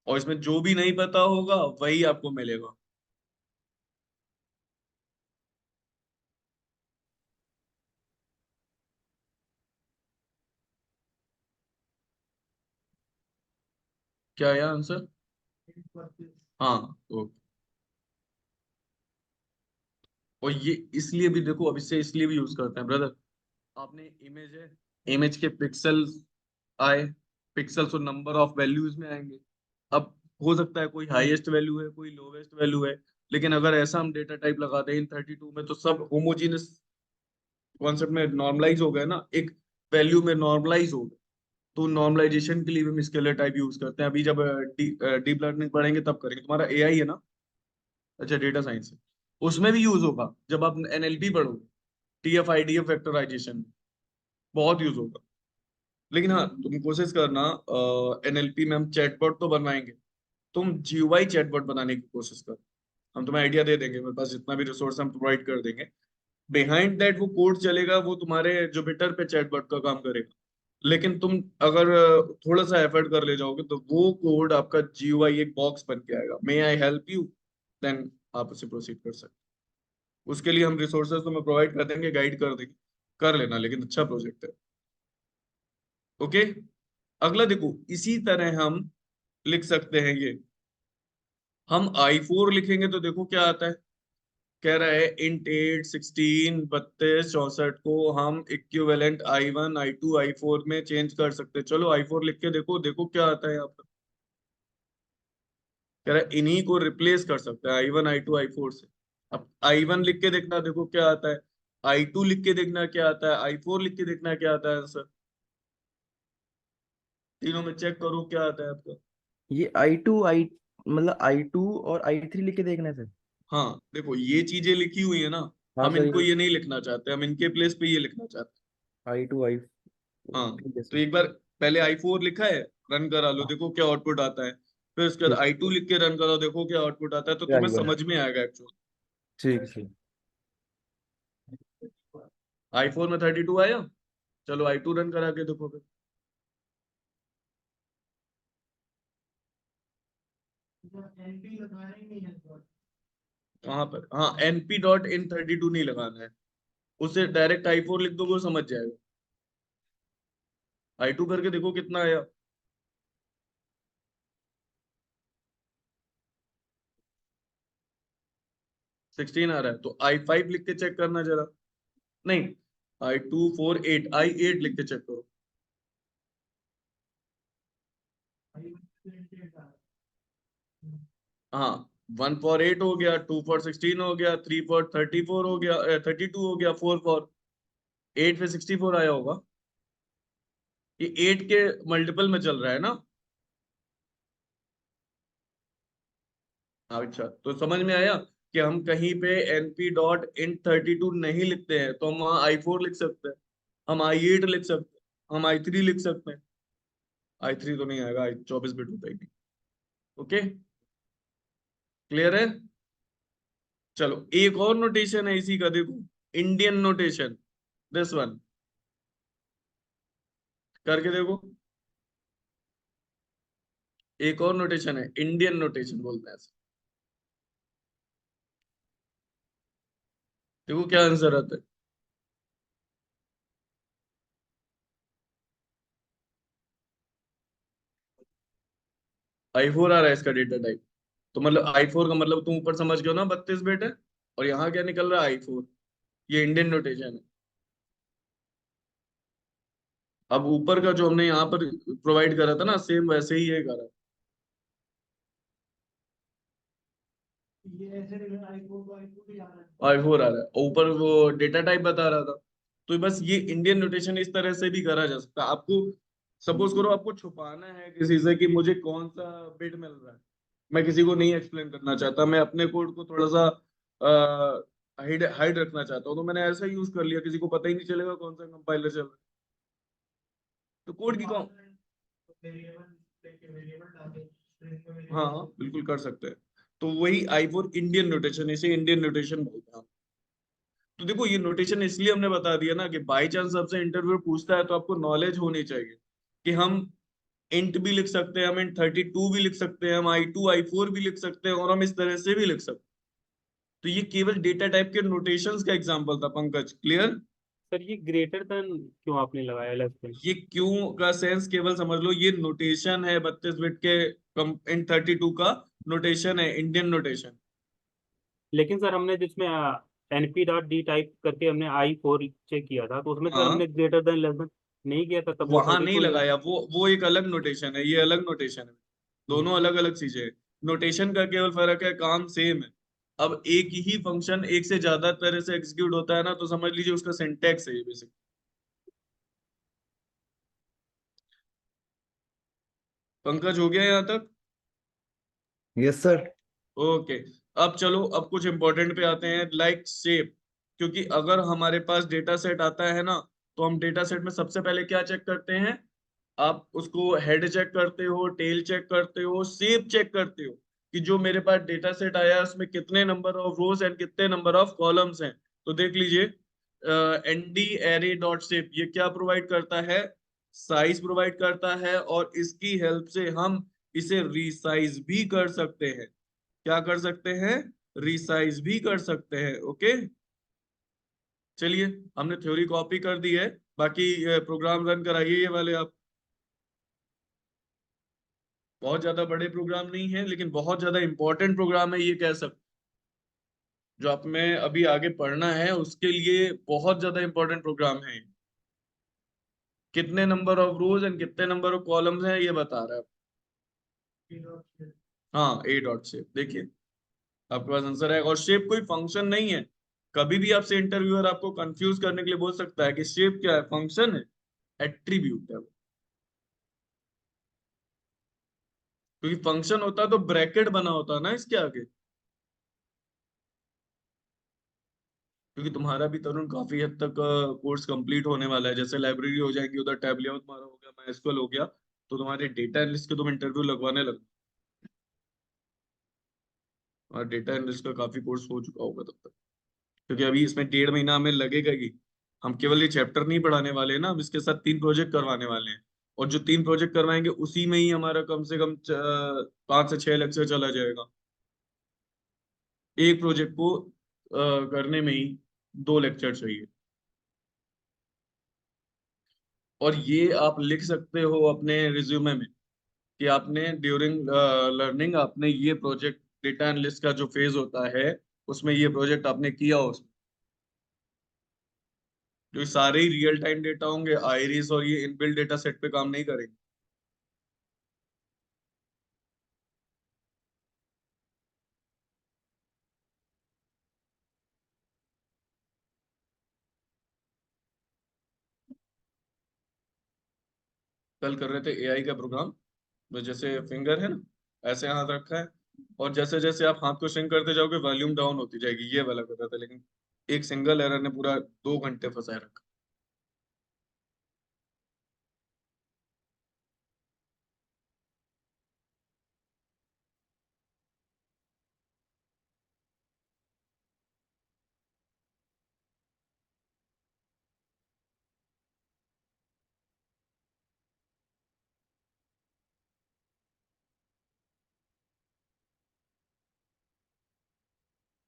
और इसमें जो भी नहीं पता होगा वही आपको मिलेगा। क्या आया आंसर? हाँ, ओके। और ये इसलिए भी देखो, अब इससे इसलिए भी यूज करते हैं ब्रदर, आपने इमेज है, इमेज के पिक्सल्स आए, पिक्सल्स और नंबर ऑफ वैल्यूज में आएंगे। अब हो सकता है कोई हाईएस्ट वैल्यू है, कोई लोवेस्ट वैल्यू है, लेकिन अगर ऐसा हम डेटा टाइप लगाते हैं इन 32 में, तो सब होमोजीनस कॉन्सेप्ट में नॉर्मलाइज हो गए ना, एक वैल्यू में नॉर्मलाइज हो गए। तो नॉर्मलाइजेशन के लिए भी हम स्केलर टाइप यूज करते हैं। अभी जब डीप लर्निंग पढ़ेंगे तब करेंगे। तुम्हारा एआई है ना, अच्छा डेटा साइंस है, उसमें भी यूज होगा जब आप एनएलपी पढ़ोगे, टीएफ-आईडीएफ फैक्टराइजेशन, बहुत यूज होगा। लेकिन हाँ, तुम कोशिश करना, एनएलपी में हम चैटबॉट तो बनवाएंगे, तुम जीयूआई चैटबॉट बनाने की कोशिश करो। हम तुम्हें आइडिया दे देंगे, मेरे पास जितना भी रिसोर्स हम प्रोवाइड कर देंगे। बिहाइंड दैट वो कोड चलेगा, वो तुम्हारे जुपिटर पे चैटबॉट का काम करेगा। लेकिन तुम अगर थोड़ा सा एफर्ट कर ले जाओगे, तो वो कोड आपका जीयूआई एक बॉक्स बन के आएगा। मे आई हेल्प यू, देन आप उसे प्रोसीड कर सकते हो। उसके लिए हम रिसोर्सेज तुम्हें प्रोवाइड कर देंगे, गाइड कर देंगे, कर लेना, लेकिन अच्छा प्रोजेक्ट है। ओके, अगला देखो, इसी तरह हम लिख सकते हैं ये, हम i4 लिखेंगे तो देखो क्या आता है, कह रहा है int 8 16 32 64 को हम इक्विवेलेंट i1 i2 i4 में चेंज कर सकते हैं। चलो i4 लिख के देखो, देखो क्या आता है यहाँ पर। कह रहा है इन्हीं को रिप्लेस कर सकते हैं i1 i2 i4 से। अब i1 लिख के देखना, देखो क्या आता है, i2 लिख के देखना क्या आता है, i4 लिख के देखना क्या आता है आंसर। तीनों में चेक करो क्या आता है आपका। ये आई मतलब I2 और I3 लिख के देखने से। हाँ देखो, ये चीजें लिखी हुई है ना, हाँ हम सर, इनको ये ये नहीं लिखना चाहते, हम इनके प्लेस पे ये लिखना चाहते I2 I हैं। हाँ, ठीक है तो सर। एक बार पहले i4 लिखा है, रन करा लो, देखो क्या आउटपुट आता है। फिर उसके बाद ठीक i2 लिख के रन करो, देखो क्या आउटपुट आता है, तो है तुम्हें I1। समझ में आएगा एक्चुअली। ठीक है सर। i4 में 32 आया, चलो i2 रन करा के देखो फिर। एनपी लगाना ही नहीं है सर। कहाँ पर, हाँ np.in32 नहीं लगाना है, उसे डायरेक्ट i4 लिख दो, वो समझ जाएगा। i2 करके देखो कितना आया, 16 आ रहा है। तो i5 लिख के चेक करना जरा, नहीं i2 4 8, i8 लिख के चेक करो। हाँ, 1 फॉर 8 हो गया, 2 फॉर 16 हो गया, 3 फॉर 34 हो गया, 32 हो गया, 4 फॉर 8 पे 64 आया होगा। ये 8 के मल्टीपल में चल रहा है ना। अच्छा, तो समझ में आया कि हम कहीं पे np.int32 नहीं लिखते हैं, तो हम वहाँ i4 लिख सकते हैं, हम i8 लिख सकते हैं, हम i3 लिख सकते हैं। i3 तो नहीं आएगा, 24 बिट होता ही नहीं। ओके, क्लियर है। चलो एक और नोटेशन है इसी का, देखो, इंडियन नोटेशन, दिस वन, करके देखो। एक और नोटेशन है, इंडियन नोटेशन बोलते हैं इसे। देखो क्या आंसर आता है। i4 आ रहा है इसका डेटा टाइप। तो मतलब i4 का मतलब तुम ऊपर समझ गए हो ना, 32 बिट है। और यहाँ क्या निकल रहा है i4, ये इंडियन नोटेशन है। अब ऊपर का जो हमने यहाँ पर प्रोवाइड करा था ना, सेम वैसे ही ये करा। ये ऐसे i4 को i4 ही आ रहा है। i4 आ रहा है, और ऊपर वो डेटा टाइप बता रहा था। तो बस ये इंडियन नोटेशन इस तरह से भी करा जा सकता है। आपको सपोज करो आपको छुपाना है किसी से कि मुझे कौन सा बिट मिल रहा है, मैं किसी को नहीं एक्सप्लेन करना चाहता, मैं अपने कोड को थोड़ा सा हाइड हाइड रखना चाहता हूँ, तो मैंने ऐसा यूज कर लिया, किसी को पता ही नहीं चलेगा कौन सा कंपाइलर चल रहा है। तो कोड की कौन, वेरिएबल लेके वेरिएबल डाले स्ट्रिंग में हाँ वेरिएबल। बिल्कुल कर सकते हैं। तो वही i4 इंडियन नोटेशन, इसे इंडियन नोटेशन बोलते हैं। तो देखो ये नोटेशन इसलिए हमने बता दिया ना कि बाई चांस आपसे इंटरव्यू पूछता है तो आपको नॉलेज होनी चाहिए कि हम इंट भी लिख सकते हैं, हम इंट 32 भी लिख सकते हैं, हम i2 i4 भी लिख सकते हैं, और हम इस तरह से भी लिख सकते हैं। तो ये केवल डेटा टाइप के नोटेशंस का एग्जांपल था पंकज, क्लियर। सर ये ग्रेटर देन क्यों आपने लगाया अलग से? ये क्यों का सेंस केवल समझ लो, ये नोटेशन है 32 बिट के इंट 32 का नोटेशन है, इंडियन नोटेशन। लेकिन सर हमने जिसमें np.d टाइप करके हमने i4 चेक किया था, तो उसमें सर हाँ हमने ग्रेटर देन लेस देन नहीं किया था, तब वो वहां नहीं 32 ही। लगाया, वो एक अलग नोटेशन है, ये अलग नोटेशन है। दोनों अलग अलग चीजें हैं। नोटेशन का केवल फर्क है, काम सेम है। अब एक ही फंक्शन एक से ज्यादा तरह से एग्जीक्यूट होता है ना, तो समझ लीजिए उसका सिंटैक्स है ये बेसिक। पंकज हो गया यहाँ तक? Yes sir. ओके। अब चलो, अब कुछ इंपॉर्टेंट पे आते हैं, लाइक शेप। क्योंकि अगर हमारे पास डेटा सेट आता है ना, तो हम डेटा सेट में सबसे पहले क्या चेक करते हैं? आप उसको हेड चेक करते हो, टेल चेक करते हो, शेप चेक करते हो कि जो मेरे पास डेटा सेट आया है उसमें कितने नंबर ऑफ रोज एंड कितने नंबर ऑफ कॉलम्स हैं। तो देख लीजिए, एनडी एरे डॉट शेप ये क्या प्रोवाइड करता है? साइज प्रोवाइड करता है, और इसकी हेल्प से हम इसे रिसाइज भी कर सकते हैं। क्या कर सकते हैं? रिसाइज भी कर सकते हैं। ओके, चलिए, हमने थ्योरी कॉपी कर दी है, बाकी प्रोग्राम रन कराइए ये वाले आप। बहुत ज्यादा बड़े प्रोग्राम नहीं है, लेकिन बहुत ज्यादा इंपॉर्टेंट प्रोग्राम है ये कह सकते। जो आप में अभी आगे पढ़ना है उसके लिए बहुत ज्यादा इंपॉर्टेंट प्रोग्राम है। कितने नंबर ऑफ रोज एंड कितने नंबर ऑफ कॉलम्स हैं ये बता रहा है। हाँ, ए डॉट शेप, देखिए आपके पास आंसर है। और शेप कोई फंक्शन नहीं है। कभी भी आपसे इंटरव्यूअर आपको कंफ्यूज करने के लिए बोल सकता है कि शेप क्या है, फंक्शन है, एट्रीब्यूट है वो। क्योंकि फंक्शन होता तो ब्रैकेट बना होता ना इसके आगे। क्योंकि तुम्हारा भी तरुण काफी हद तक कोर्स कंप्लीट होने वाला है, जैसे लाइब्रेरी हो जाएगी, उधर टैबलियो तुम्हारा हो गया, माइस्क्वेल हो गया, तो तुम्हारे डेटा एनालिस्ट के तुम इंटरव्यू लगवाने लग। और डेटा एनालिस्ट का काफी कोर्स हो चुका होगा तब तक। क्योंकि अभी इसमें 1.5 महीना हमें लगेगा ही। हम केवल ये चैप्टर नहीं पढ़ाने वाले हैं ना, हम इसके साथ 3 प्रोजेक्ट करवाने वाले हैं। और जो 3 प्रोजेक्ट करवाएंगे उसी में ही हमारा कम से कम 5 से 6 लेक्चर चला जाएगा। एक प्रोजेक्ट को करने में ही 2 लेक्चर चाहिए। और ये आप लिख सकते हो अपने रिज्यूमे में कि आपने ड्यूरिंग लर्निंग आपने ये प्रोजेक्ट, डेटा एनालिस्ट का जो फेज होता है उसमें ये प्रोजेक्ट आपने किया हो। जो सारे ही रियल टाइम डेटा होंगे, आइरिस और ये इनबिल्ट डेटा सेट पे काम नहीं करेंगे। कल कर रहे थे एआई का प्रोग्राम, तो जैसे फिंगर है ना, ऐसे हाथ रखा है, और जैसे जैसे आप हाथ को श्रिंक करते जाओगे वॉल्यूम डाउन होती जाएगी, ये वाला कर रहा था, लेकिन एक सिंगल एरर ने पूरा 2 घंटे फंसाए रखा।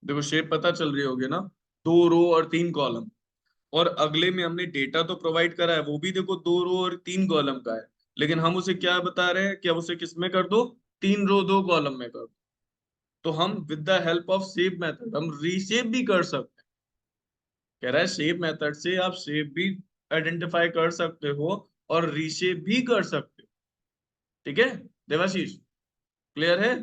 देखो शेप पता चल रही होगी ना, 2 रो और 3 कॉलम। और अगले में हमने डेटा तो प्रोवाइड करा है, वो भी देखो 2 रो और 3 कॉलम का है। लेकिन हम उसे क्या बता रहे हैं कि अब उसे किसमें कर दो? तीन रो दो कॉलम में कर, तो हम with the help of shape method हम रीशेप भी कर सकते हैं। कह रहा है शेप मेथड से आप शेप भी आइडेंटिफाई कर सकते हो और रीशेप भी कर सकते हो। ठीक है देवाशीष, क्लियर है?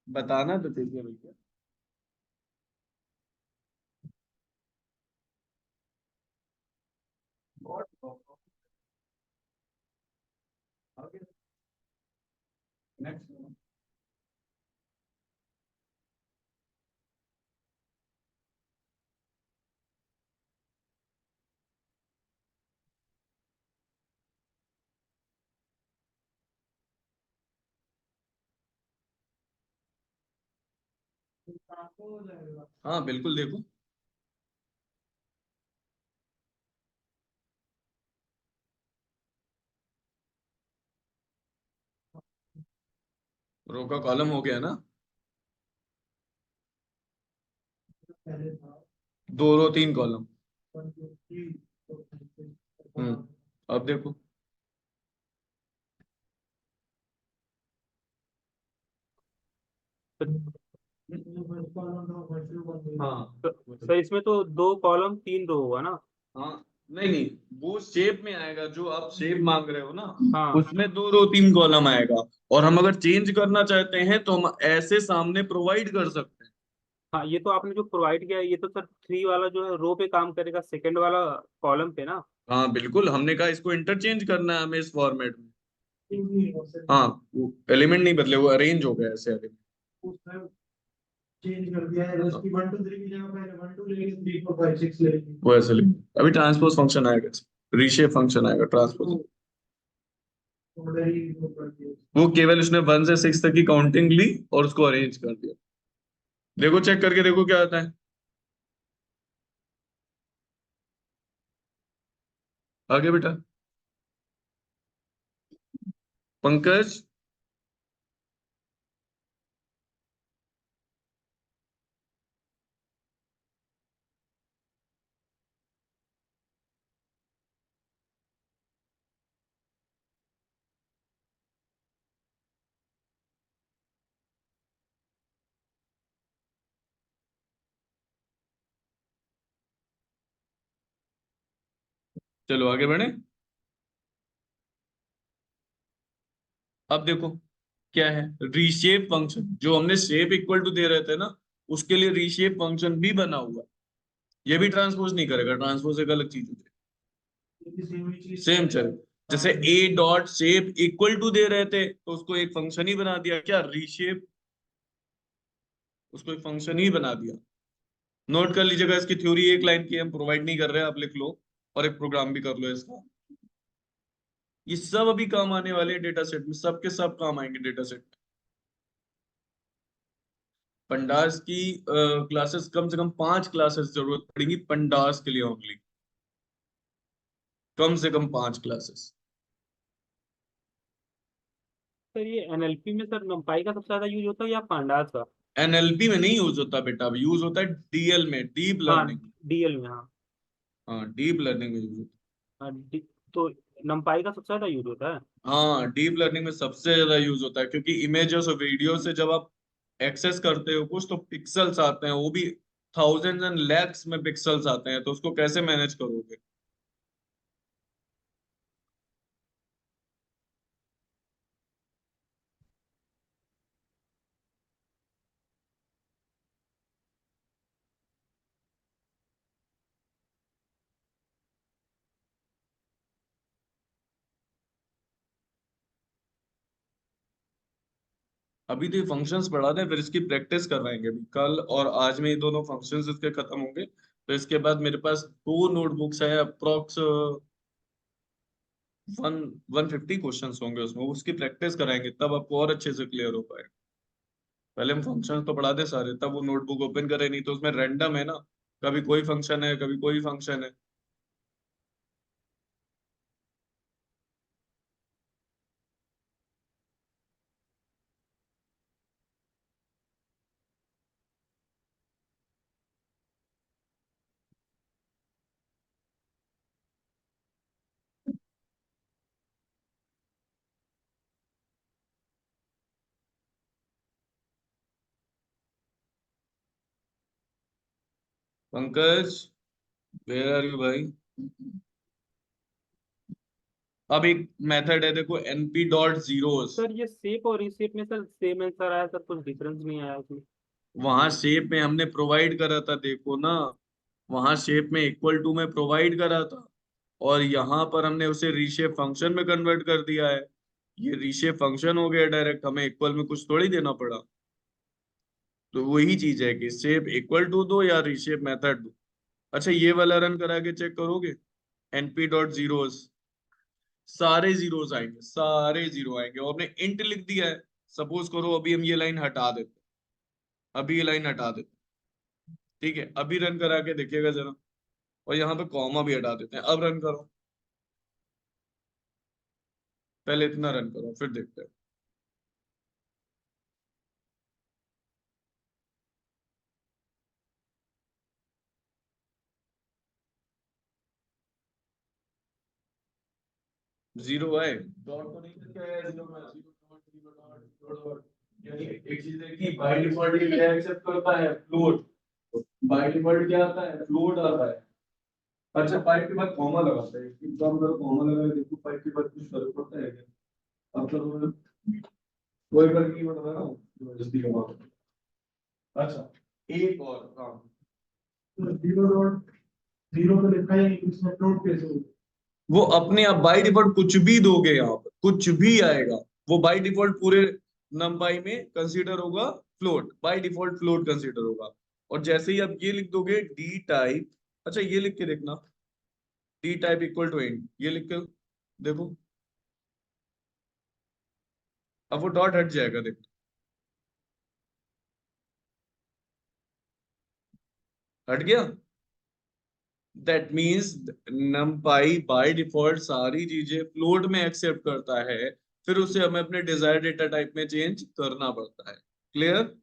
बताना तो ठीक है भैया। नेक्स्ट। आपको हो जाएगा। हाँ बिल्कुल देखो, रो का कॉलम हो गया ना, पहले था दो रो तीन कॉलम। 1 2 3 4 5 हम्म, अब देखो, फर्स्ट कॉलम था फर्स्ट रो बन गई। हाँ तो इसमें तो 2 कॉलम 3 रो होगा ना? हाँ, नहीं नहीं, वो शेप में आएगा जो आप शेप मांग रहे हो ना, हाँ उसमें दो रो तीन कॉलम आएगा। और हम अगर चेंज करना चाहते हैं तो हम ऐसे सामने प्रोवाइड कर सकते हैं। हाँ, ये तो आपने जो प्रोवाइड किया है, ये तो सर 3 वाला जो है रो पे काम करेगा, सेकंड वाला कॉलम पे ना? हाँ बिल्कुल, हमने कहा इसको इंटरचेंज करना है हमें इस फॉर्मेट में। नहीं हो सकता। हाँ, वो एलिमेंट नहीं बदले, वो अरेंज हो गया ऐसे एलिमेंट। उसने चेंज कर दिया है, उसकी 1 2 3 की जगह पहले 1 2 लेके 3 4 5 6 लेके। वो ऐसे लिख, अभी ट्रांसपोज फंक्शन आएगा, रीशेप फंक्शन आएगा ट्रांसपोज। ऑर्डर ही वो कर दिया। वो केवल उसने 1 से 6 तक की काउंटिंग ली और उसको अरेंज कर दिया। देखो चेक करके देखो क्या आता है आगे बेटा। पंकज, चलो आगे बढ़े। अब देखो क्या है, रीशेप फंक्शन जो हमने शेप इक्वल टू दे रहे थे ना, उसके लिए रीशेप फंक्शन भी बना हुआ है। ये भी ट्रांसपोज नहीं करेगा, ट्रांसपोज एक अलग चीज होती क्योंकि सेम ही है, चीज सेम चल। जैसे A dot shape equal to दे रहे थे तो उसको एक फंक्शन ही बना दिया, क्या रीशेप, उसको एक फंक्शन ही बना दिया। नोट कर लीजिएगा, इसकी थ्योरी एक लाइन की हम प्रोवाइड नहीं कर रहे हैं, आप लिख लो और एक प्रोग्राम भी कर लो इसका। ये सब अभी काम आने वाले हैं डेटा सेट में, सब के सब काम आएंगे डेटा सेट में। पंडास की क्लासेस कम से कम 5 क्लासेस जरूरत पड़ेगी पंडास के लिए ओनली, कम से कम 5 क्लासेस। सर ये एनएलपी में सर numpy का सबसे ज्यादा यूज होता है या pandas का? एनएलपी में नहीं यूज होता बेटा, अब यूज होता है डीएल में, डीप हाँ, लर्निंग। डीएल में, हाँ। हाँ डीप लर्निंग में यूज होता हाँ, तो numpy का सबसे ज्यादा यूज होता है? है। हाँ डीप लर्निंग में सबसे ज्यादा यूज होता है, क्योंकि इमेजेस और वीडियो से जब आप एक्सेस करते हो कुछ तो पिक्सल्स आते हैं, वो भी थाउजेंड्स एंड लैक्स में पिक्सल्स आते हैं, तो उसको कैसे मैनेज करोगे। अभी तो ये फंक्शंस पढ़ा दें, फिर इसकी प्रैक्टिस करवाएंगे अभी कल और आज में, ये दोनों फंक्शंस इसके खत्म होंगे। तो इसके बाद मेरे पास 2 नोटबुक्स है, अप्रोक्स 150 क्वेश्चंस होंगे उसमें, उसकी प्रैक्टिस कराएंगे तब आपको और अच्छे से क्लियर हो पाएगा। पहले हम फंक्शंस तो पढ़ा दें सारे, तब वो नोटबुक ओपन करें, नहीं तो उसमें रैंडम है ना, कभी कोई फंक्शन है कभी कोई फंक्शन है। पंकज, वेयर आर यू भाई? अब एक मेथड है देखो, np डॉट जीरोस। सर ये शेप और रीशेप में सर सेम आंसर आया सर, कुछ डिफरेंस नहीं आया उसमें। वहां शेप में हमने प्रोवाइड करा था, देखो ना, वहां शेप में इक्वल टू में प्रोवाइड करा था, और यहाँ पर हमने उसे रीशेप फंक्शन में कन्वर्ट कर दिया है। ये रीशेप फंक्शन हो गया डायरेक्ट, हमें इक्वल में कुछ थोड़ी देना पड़ा। तो वही चीज है कि शेप इक्वल टू दो या रीशेप मेथड दो। अच्छा, ये वाला रन करा के चेक करोगे, np डॉट जीरोस, सारे जीरोस आएंगे, सारे जीरो आएंगे, और हमने इंट लिख दिया है। सपोज करो अभी हम ये लाइन हटा देते, अभी ये लाइन हटा देते, ठीक है, अभी रन करा के देखिएगा जरा, और यहाँ पे कॉमा भी हटा देते हैं। अब रन करो, पहले इतना रन करो फिर देखते हैं। जीरो आए, डॉट तो नहीं करके आया जीरो में, zero dot zero dot zero dot. यानी एक चीज है कि बाय डिफॉल्ट ये क्या एक्सेप्ट करता है, फ्लोट। बाय डिफॉल्ट क्या आता है, फ्लोट आता है। अच्छा, पाइप के बाद कॉमा लगाता है, एक काम करो, कॉमा लगा के देखो पाइप के बाद कुछ फर्क पड़ता है क्या? अब तो कोई फर्क नहीं पड़ रहा ना, जल्दी कमा। अच्छा, एक और काम, जीरो डॉट जीरो तो लिखा है, इसमें फ्लोट कैसे होगा? वो अपने आप बाय डिफॉल्ट कुछ भी दोगे, यहाँ पर कुछ भी आएगा, वो बाय डिफॉल्ट पूरे नंपाई में कंसीडर होगा float, by default float consider होगा। और जैसे ही आप ये लिख दोगे डी टाइप, अच्छा ये लिख के देखना, D type equal to int, ये लिख के देखो, अब वो डॉट हट जाएगा, देखो हट गया। That means numpy by default सारी चीजें फ्लोट में एक्सेप्ट करता है, फिर उसे हमें अपने डिजायर्ड डेटा टाइप में चेंज करना पड़ता है। क्लियर?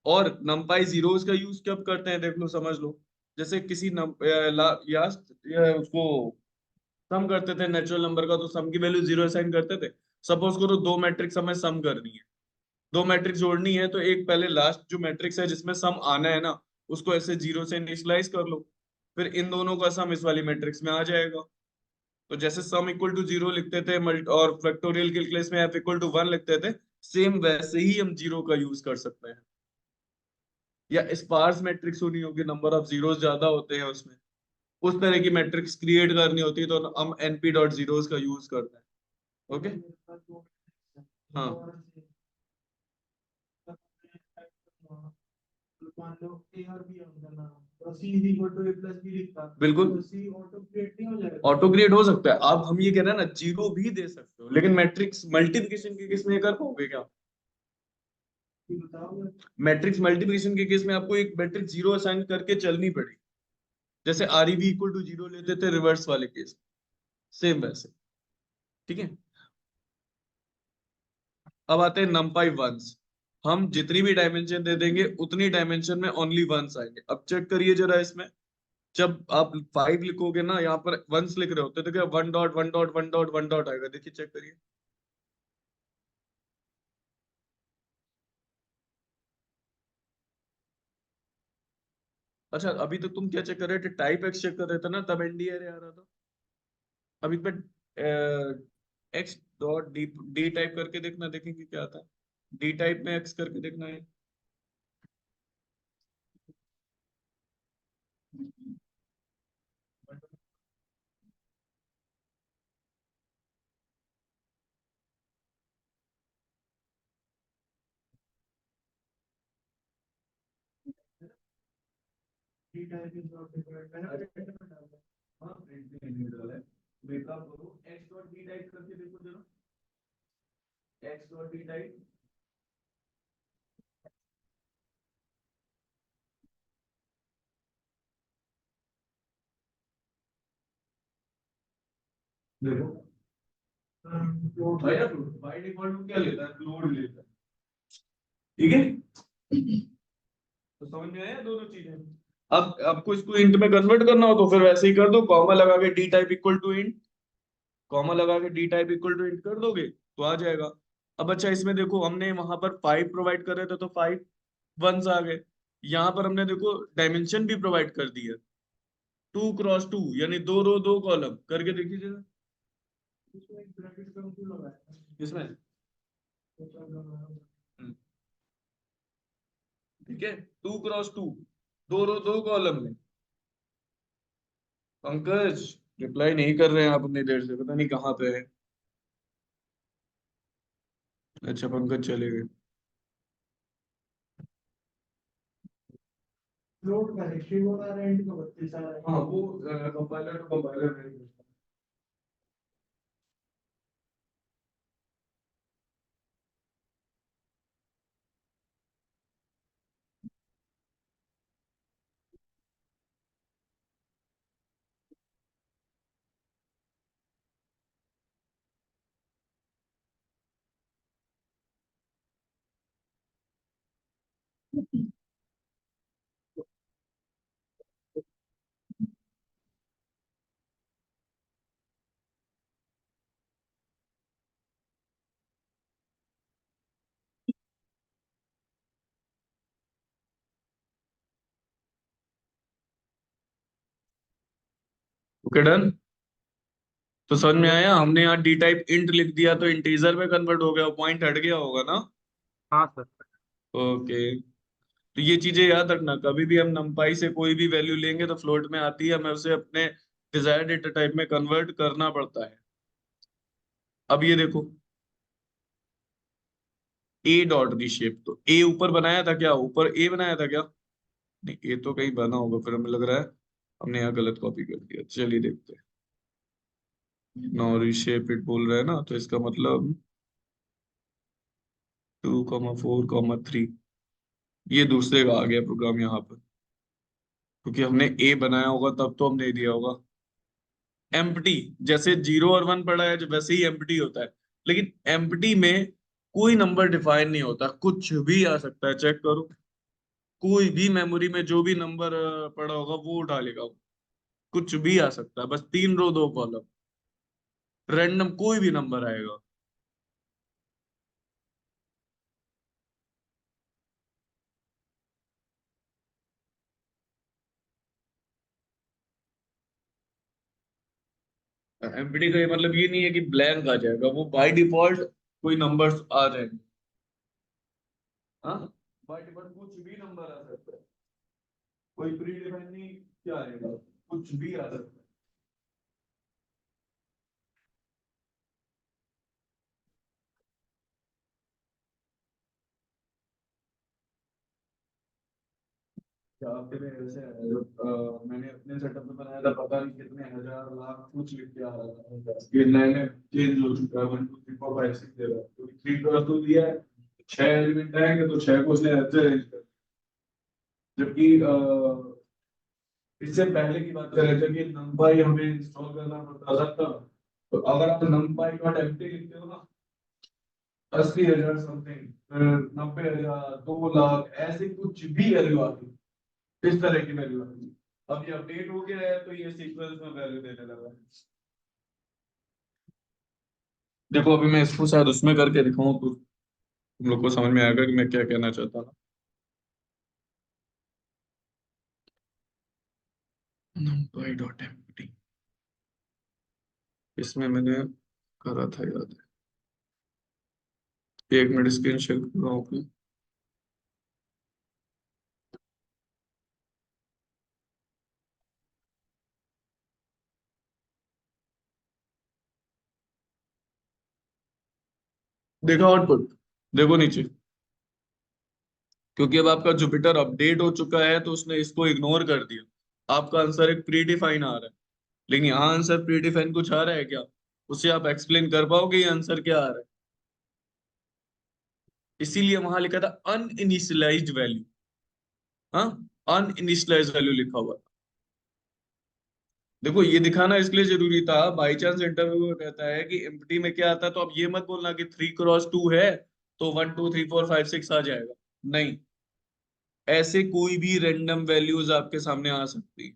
और numpy जीरोस का यूज कब करते हैं, देख लो समझ लो। जैसे किसी या उसको सम करते थे नेचुरल नंबर का, तो सम की वैल्यू जीरो असाइन करते थे। सपोज करो दो मैट्रिक्स हमें सम करनी है, दो मैट्रिक्स जोड़नी है, तो एक पहले लास्ट जो मैट्रिक्स है जिसमें सम आना है ना, उसको ऐसे जीरो से इनिशियलाइज कर लो, फिर इन दोनों का सम इस वाली मैट्रिक्स में आ जाएगा। तो जैसे सम इक्वल टू जीरो लिखते थे और फैक्टोरियल कैलकुलस में एफ इक्वल टू वन लिखते थे, सेम वैसे ही हम जीरो का यूज कर सकते हैं। या स्पार्स मैट्रिक्स होनी होगी, नंबर ऑफ जीरोस ज्यादा होते हैं उसमें, उस तरह की मैट्रिक्स क्रिएट करनी होती है, तो हम np डॉट जीरोस का यूज करते हैं। ओके, हाँ मान लो ए और बी होगा ना, तो C is equal to A plus B लिखता, बिल्कुल, तो सी ऑटो क्रिएट नहीं हो जाएगा? ऑटो क्रिएट हो सकता है। आप हम ये कह रहे हैं ना, जीरो भी दे सकते हो, लेकिन मैट्रिक्स मल्टीप्लिकेशन के केस में ये कर पाओगे क्या? ये बताओ। मैट्रिक्स मल्टीप्लिकेशन के केस में आपको एक मैट्रिक्स जीरो असाइन करके चलनी पड़ेगी, जैसे R E B equal to zero लेते थे रिवर्स वाले केस, सेम वैसे। ठीक है, अब आते हैं नंपाई वंस। हम जितनी भी डायमेंशन दे देंगे उतनी डायमेंशन में ओनली वंस आएंगे। अब चेक करिए जरा इसमें, जब आप फाइव लिखोगे ना, यहाँ पर वंस लिख रहे होते तो क्या one dot one dot one dot one dot आएगा, देखिए चेक करिए। अच्छा, अभी तो तुम क्या चेक कर रहे थे, टाइप एक्स चेक कर रहे थे ना, तब एनडी एरे आ रहा था। अब इसमें x dot D D type करके देखना, देखेंगे क्या आता है। डी टाइप में एक्स करके देखना है। D type is not defined, मैंने प्रिंट में डाला। हाँ, प्रिंट में इंडिविजुअल है। तो एक काम करो, एक्स डॉट डी टाइप करके देखो जरा, एक्स डॉट डी टाइप। देखो भाई, बाय डिफॉल्ट क्या लेता है, फ्लोट लेता है। ठीक है, तो समझ में आया दोनों चीजें। अब आपको इसको इंट में कन्वर्ट करना हो तो फिर वैसे ही कर दो, कॉमा लगा के D type equal to int, comma लगा के D type equal to int कर दोगे तो आ जाएगा। अब अच्छा, इसमें देखो हमने वहां पर फाइव प्रोवाइड कर रहे थे तो फाइव वंस आ गए, यहाँ पर हमने देखो डायमेंशन भी प्रोवाइड कर दी है, 2x2 यानी 2 रो 2 कॉलम करके देखिए जरा। इसमें एक ब्रैकेट का क्यों लगाया है? इसमें तो क्या लगाया? ठीक है, 2x2, 2 रो 2 कॉलम में। पंकज रिप्लाई नहीं कर रहे हैं आप अपनी देर से, पता नहीं कहाँ पे है। अच्छा पंकज चले गए। लोड का 64 आ रहा है, एंड का 32 आ रहा है। हाँ वो कंपाइलर टू कंपाइलर है। Okay done. तो समझ में आया, हमने यहाँ डी टाइप इंट लिख दिया तो इंटीजर में कन्वर्ट हो गया, पॉइंट हट गया होगा ना। हाँ सर। ओके, तो ये चीजें याद रखना, कभी भी हम नंपाई से कोई भी वैल्यू लेंगे तो फ्लोट में आती है, हमें उसे अपने डिजायर्ड डेटा टाइप में कन्वर्ट करना पड़ता है। अब ये देखो ए डॉट दी शेप, तो ए ऊपर बनाया था क्या, ऊपर ए बनाया था क्या? नहीं, ए तो कहीं बना होगा, फिर हमें लग रहा है हमने यहाँ गलत कॉपी कर दिया। चलिए देखते हैं। नो रिशेप इट बोल रहा है ना, तो इसका मतलब 2,4,3, ये दूसरे का आ गया प्रोग्राम यहाँ पर, क्योंकि हमने ए बनाया होगा तब तो हमने दिया होगा एम्प्टी। जैसे 0 और 1 पढ़ा है जो वैसे ही एम्प्टी होता है, लेकिन एम्प्टी में कोई नंबर डिफाइन नहीं होता, कुछ भी आ सकता है। चेक करो, कोई भी मेमोरी में जो भी नंबर पड़ा होगा वो उठा लेगा वो। कुछ भी आ सकता है, बस 3 रो 2 कॉलम, रैंडम कोई भी नंबर आएगा। एम्प्टी का ये मतलब ये नहीं है कि ब्लैंक आ जाएगा, वो बाय डिफॉल्ट कोई नंबर्स आ जाएंगे। हाँ, बाय डिफॉल्ट कुछ भी नंबर आ सकता है, कोई प्री डिफाइन नहीं क्या आएगा, कुछ भी आ सकता है। क्या आपके लिए ऐसे है जो मैंने अपने सेटअप में बनाया था, पता नहीं कितने हजार लाख कुछ लिख के आ रहा था, ये नए नए चेंज हो चुका है, 1 2 3 4 5 6 दे रहा है, तो 3 + 2 दिया है, 6 एलिमेंट आएंगे तो 6 को उसने ऐसे अरेंज कर, जबकि इससे पहले की बात करें जब ये numpy हमें इंस्टॉल करना पड़ता था तब, तो अगर आप numpy.mt लिखते हो ना, 80,000 समथिंग, 90,000, 2 लाख, ऐसे कुछ भी वैल्यू आती, इस तरह की वैल्यू आती। अब ये अपडेट हो गया है तो ये सीक्वेंस में वैल्यू देने लगा है। देखो अभी मैं इसको शायद उसमें करके दिखाऊं तो तुम लोग को समझ में आएगा कि मैं क्या कहना चाहता था। numpy.mt, इसमें मैंने करा था याद है, 1 मिनट स्क्रीन शेयर कर रहा हूँ। देखो आउटपुट, देखो नीचे, क्योंकि अब आपका जुपिटर अपडेट हो चुका है तो उसने इसको इग्नोर कर दिया, आपका आंसर एक प्री डिफाइन आ रहा है। लेकिन यहाँ आंसर प्री डिफाइन कुछ आ रहा है क्या, उसे आप एक्सप्लेन कर पाओगे ये आंसर क्या आ रहा है? इसीलिए वहां लिखा था अनइनिशियलाइज्ड वैल्यू। हाँ, अनइनिशियलाइज्ड वैल्यू लिखा हुआ था। देखो ये दिखाना इसलिए जरूरी था, बाई चांस इंटरव्यू में कहता है कि एम्प्टी में क्या आता है, तो अब ये मत बोलना कि 3x2 है तो 1 2 3 4 5 6 आ जाएगा। नहीं, ऐसे कोई भी रैंडम वैल्यूज आपके सामने आ सकती,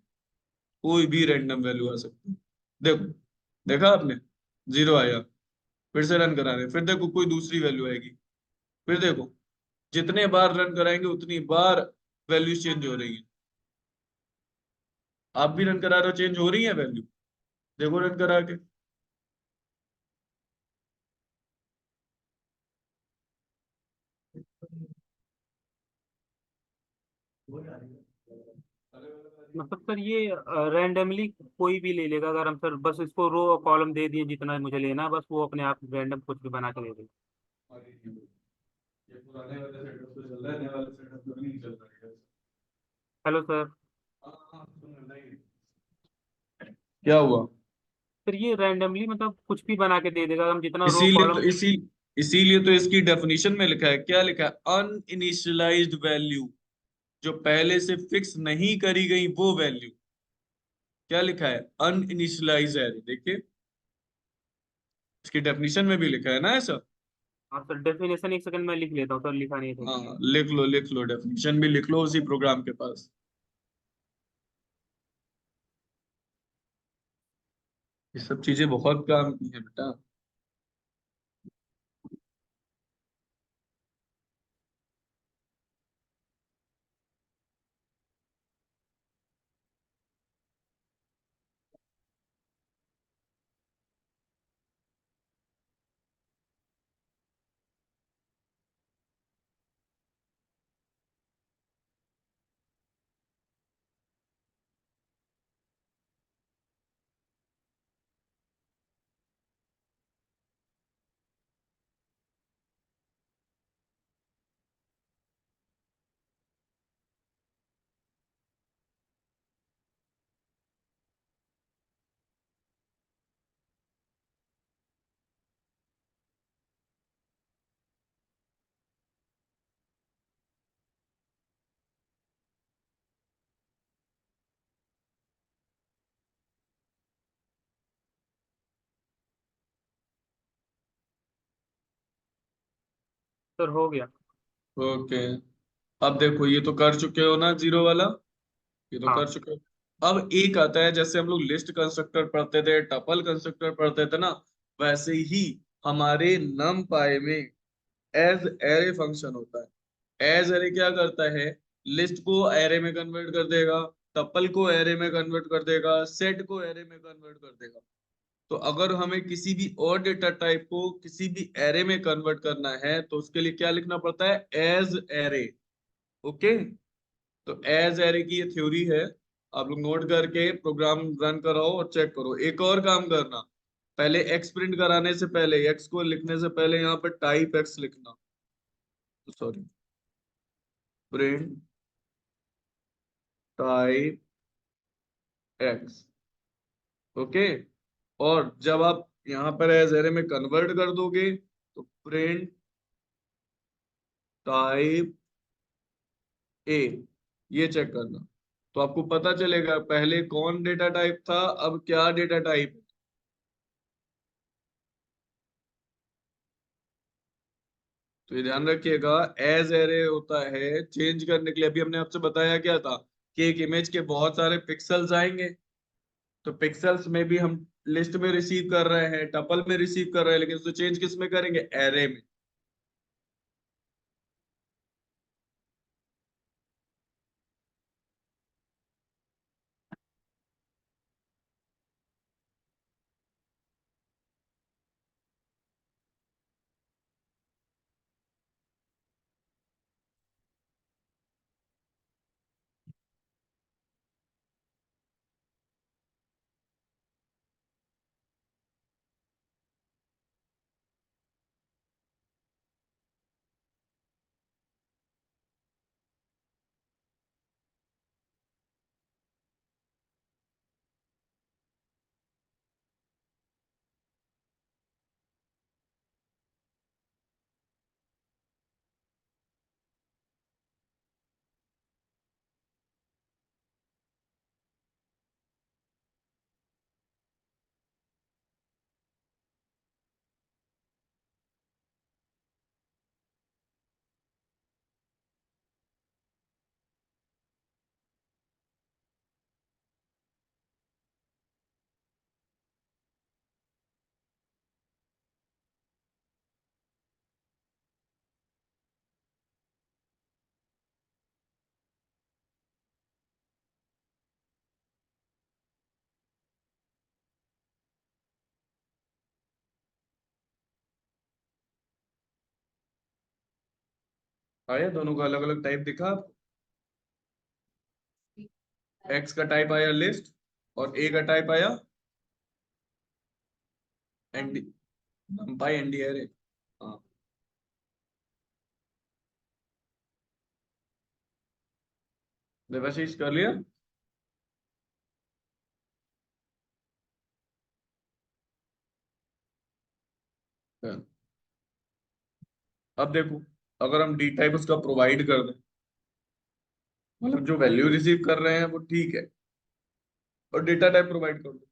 कोई भी रैंडम वैल्यू आ सकती। देखो, देखा आपने, 0 आया, फिर से रन करा रहे, फिर देखो कोई दूसरी वैल्यू आएगी, फिर देखो जितने बार रन कराएंगे उतनी बार वैल्यूज चेंज हो रही है। आप भी रन करा रहे हो, चेंज हो रही है वैल्यू, देखो रन करा के। मतलब सर ये रैंडमली कोई भी ले लेगा, अगर हम सर बस इसको रो और कॉलम दे दिए जितना मुझे लेना है, बस वो अपने आप रैंडम कुछ भी बना के दे देगा। ये पुराने वाले सेटअप पे चल रहा है, नए वाले सेटअप पे नहीं चल रहा है। Hello sir. हाँ, सुन रहा है। क्या हुआ? सर ये रैंडमली मतलब कुछ भी बना के दे देगा, हम जितना रो इसीलिए तो कॉलम। इसीलिए तो इसकी डेफिनेशन में लिखा है, क्या लिखा है? अनइनिशियलाइज्ड वैल्यू, जो पहले से फिक्स नहीं करी गई वो वैल्यू। क्या लिखा है? अनइनिशियलाइज्ड एरे, देखिए इसकी डेफिनेशन में भी लिखा है ना ऐसा। हाँ सर, डेफिनेशन एक सेकंड में लिख लेता हूँ सर, लिखा नहीं है तो। हाँ, लिख लो, डेफिनेशन भी लिख लो उसी प्रोग्राम के पास। ये सब चीजें बहुत काम की है बेटा। सर हो गया। ओके, अब देखो ये तो कर चुके हो ना जीरो वाला, ये तो हाँ कर चुके हो। अब एक आता है, जैसे हम लोग लिस्ट कंस्ट्रक्टर पढ़ते थे, टपल कंस्ट्रक्टर पढ़ते थे ना, वैसे ही हमारे नम पाई में एज एरे फंक्शन होता है। एज एरे क्या करता है? लिस्ट को एरे में कन्वर्ट कर देगा, टपल को एरे में कन्वर्ट कर देगा, सेट को एरे में कन्वर्ट कर देगा। तो अगर हमें किसी भी और डेटा टाइप को किसी भी एरे में कन्वर्ट करना है तो उसके लिए क्या लिखना पड़ता है? As array. ओके, तो एज एरे की ये थ्योरी है। आप लोग नोट करके प्रोग्राम रन कराओ और चेक करो। एक और काम करना, पहले एक्स प्रिंट कराने से पहले, एक्स को लिखने से पहले यहाँ पे टाइप एक्स लिखना। Sorry, print type x. Okay, और जब आप यहाँ पर एज एरे में कन्वर्ट कर दोगे तो प्रिंट टाइप ए, ये चेक करना। तो आपको पता चलेगा पहले कौन डेटा टाइप था, अब क्या डेटा टाइप। तो ये ध्यान रखिएगा, एज एरे होता है चेंज करने के लिए। अभी हमने आपसे बताया क्या था कि एक इमेज के बहुत सारे पिक्सल्स आएंगे, तो पिक्सल्स में भी हम लिस्ट में रिसीव कर रहे हैं, टपल में रिसीव कर रहे हैं, लेकिन उसको चेंज किस में करेंगे? एरे में। आया दोनों का अलग अलग टाइप दिखा आपको? एक्स का टाइप आया लिस्ट और ए का टाइप आया एनडी, नंपाई एनडी एरे। हाँ, देवाशीष कर लिया? हाँ। अब देखो, अगर हम डी टाइप उसका प्रोवाइड कर दें, मतलब जो वैल्यू रिसीव कर रहे हैं वो ठीक है, और डेटा टाइप प्रोवाइड कर दो।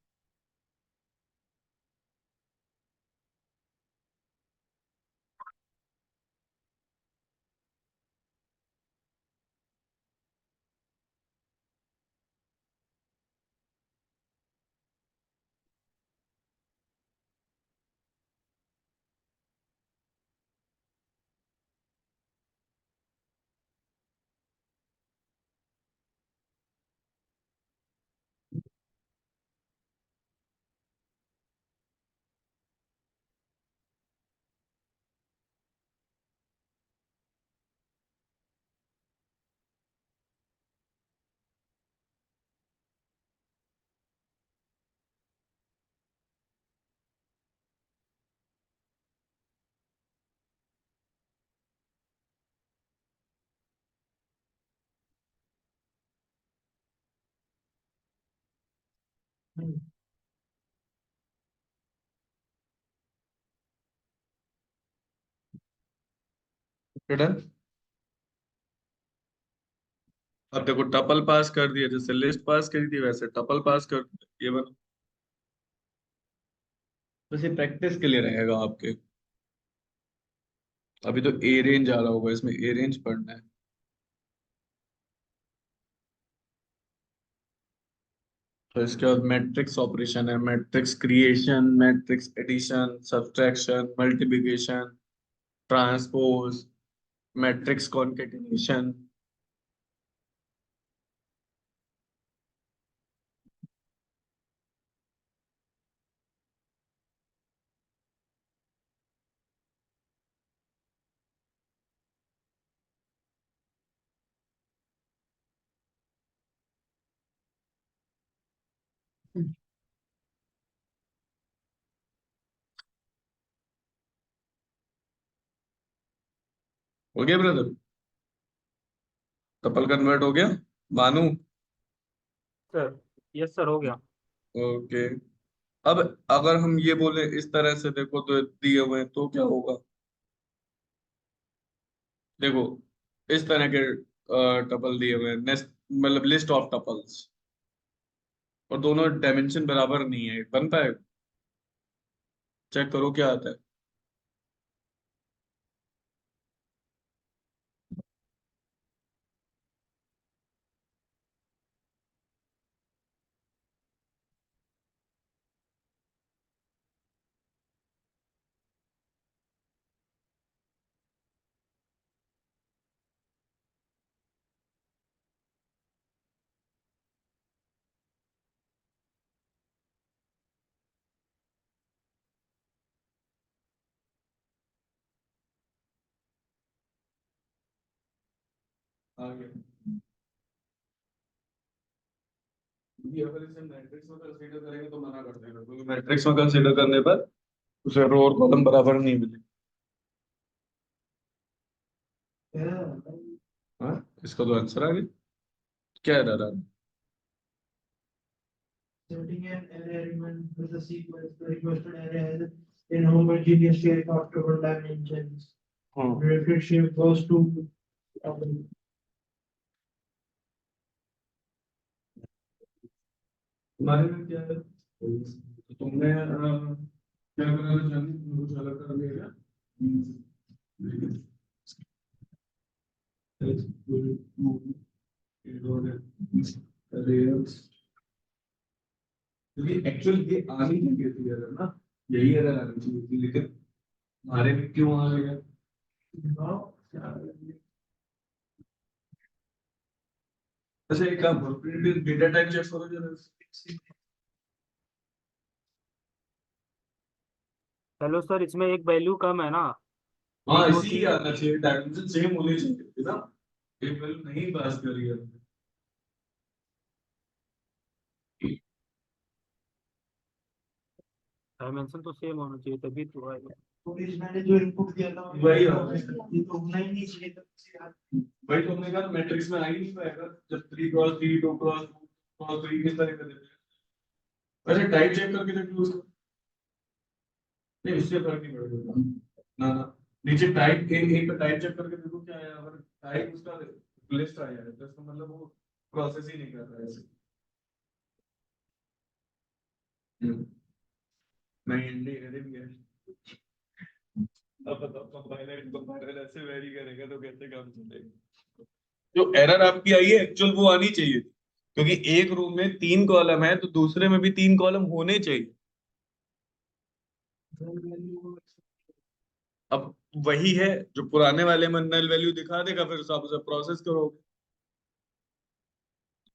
डन। अब देखो टपल पास कर दिया, जैसे लिस्ट पास करी थी वैसे टपल पास कर दिया, ये बना। बस ये प्रैक्टिस के लिए रहेगा आपके। अभी तो ए रेंज आ रहा होगा, इसमें ए रेंज पढ़ना है। तो इसके बाद मैट्रिक्स ऑपरेशन है, matrix creation, matrix addition, subtraction, multiplication, transpose, matrix concatenation. हो गया ब्रदर? टपल कन्वर्ट हो गया मानू? सर यस सर हो गया। ओके। अब अगर हम ये बोले इस तरह से, देखो तो दिए हुए हैं तो क्या होगा? देखो, इस तरह के टपल दिए हुए हैं, नेस्ट मतलब लिस्ट ऑफ टपल्स, और दोनों डायमेंशन बराबर नहीं है, बन पाएगा? चेक करो क्या आता है। आगे ये अगर इसे मैट्रिक्स में कंसीडर करेंगे तो मना कर देगा, क्योंकि मैट्रिक्स में कंसीडर करने पर उसे रो और कॉलम बराबर नहीं मिले। हाँ, इसका तो आंसर आ गया। क्या है दादा? Setting an array element with a sequence, the requested array has a homogeneous shape of double dimensions. हाँ, Related shape goes to तुम्हारे में क्या है? तो तुमने क्या कराना चाहती, तुमने कुछ अलग कर दिया क्या? क्योंकि एक्चुअल ये आनी चाहिए थी अगर ना, यही एरर आनी चाहिए थी, लेकिन हमारे में क्यों आ गया? अच्छा एक काम करो, डेटा टाइप चेक करो जरा। हेलो सर इसमें एक वैल्यू कम है ना, हाँ एक इसीलिए होती आना चाहिए, डायमेंशन सेम होने चाहिए ना, एक वैल्यू नहीं पास करी है। डायमेंशन तो सेम होना चाहिए तभी तो है। तो मैंने जो इनपुट दिया था वही ये होगा। तो होना ही नहीं चाहिए था यार। भाई तुमने कहा मैट्रिक्स में आ ही नहीं पाएगा जब 3 क्रॉस 3 2 क्रॉस 2 क्रॉस 3 किस तरह का देते हैं। वैसे टाइप चेक करके देख लो उसका, नहीं उससे फर्क नहीं पड़ेगा ना ना। नीचे टाइप एक एक का टाइप चेक करके देखो क्या आया, अगर टाइप उसका लिस्ट आया है तो इसका मतलब वो प्रोसेस ही नहीं कर रहा है ऐसे। हम्म, नहीं एंडी एरर भी है। अब बताओ कंपाइलर कंपाइलर ऐसे वेरी करेगा तो कैसे काम चलेगा। जो एरर आपकी आई है एक्चुअल वो आनी चाहिए थी, क्योंकि एक रूम में 3 कॉलम है तो दूसरे में भी 3 कॉलम होने चाहिए। अब वही है जो पुराने वाले में नल वैल्यू दिखा देगा, फिर आप उसे प्रोसेस करोगे।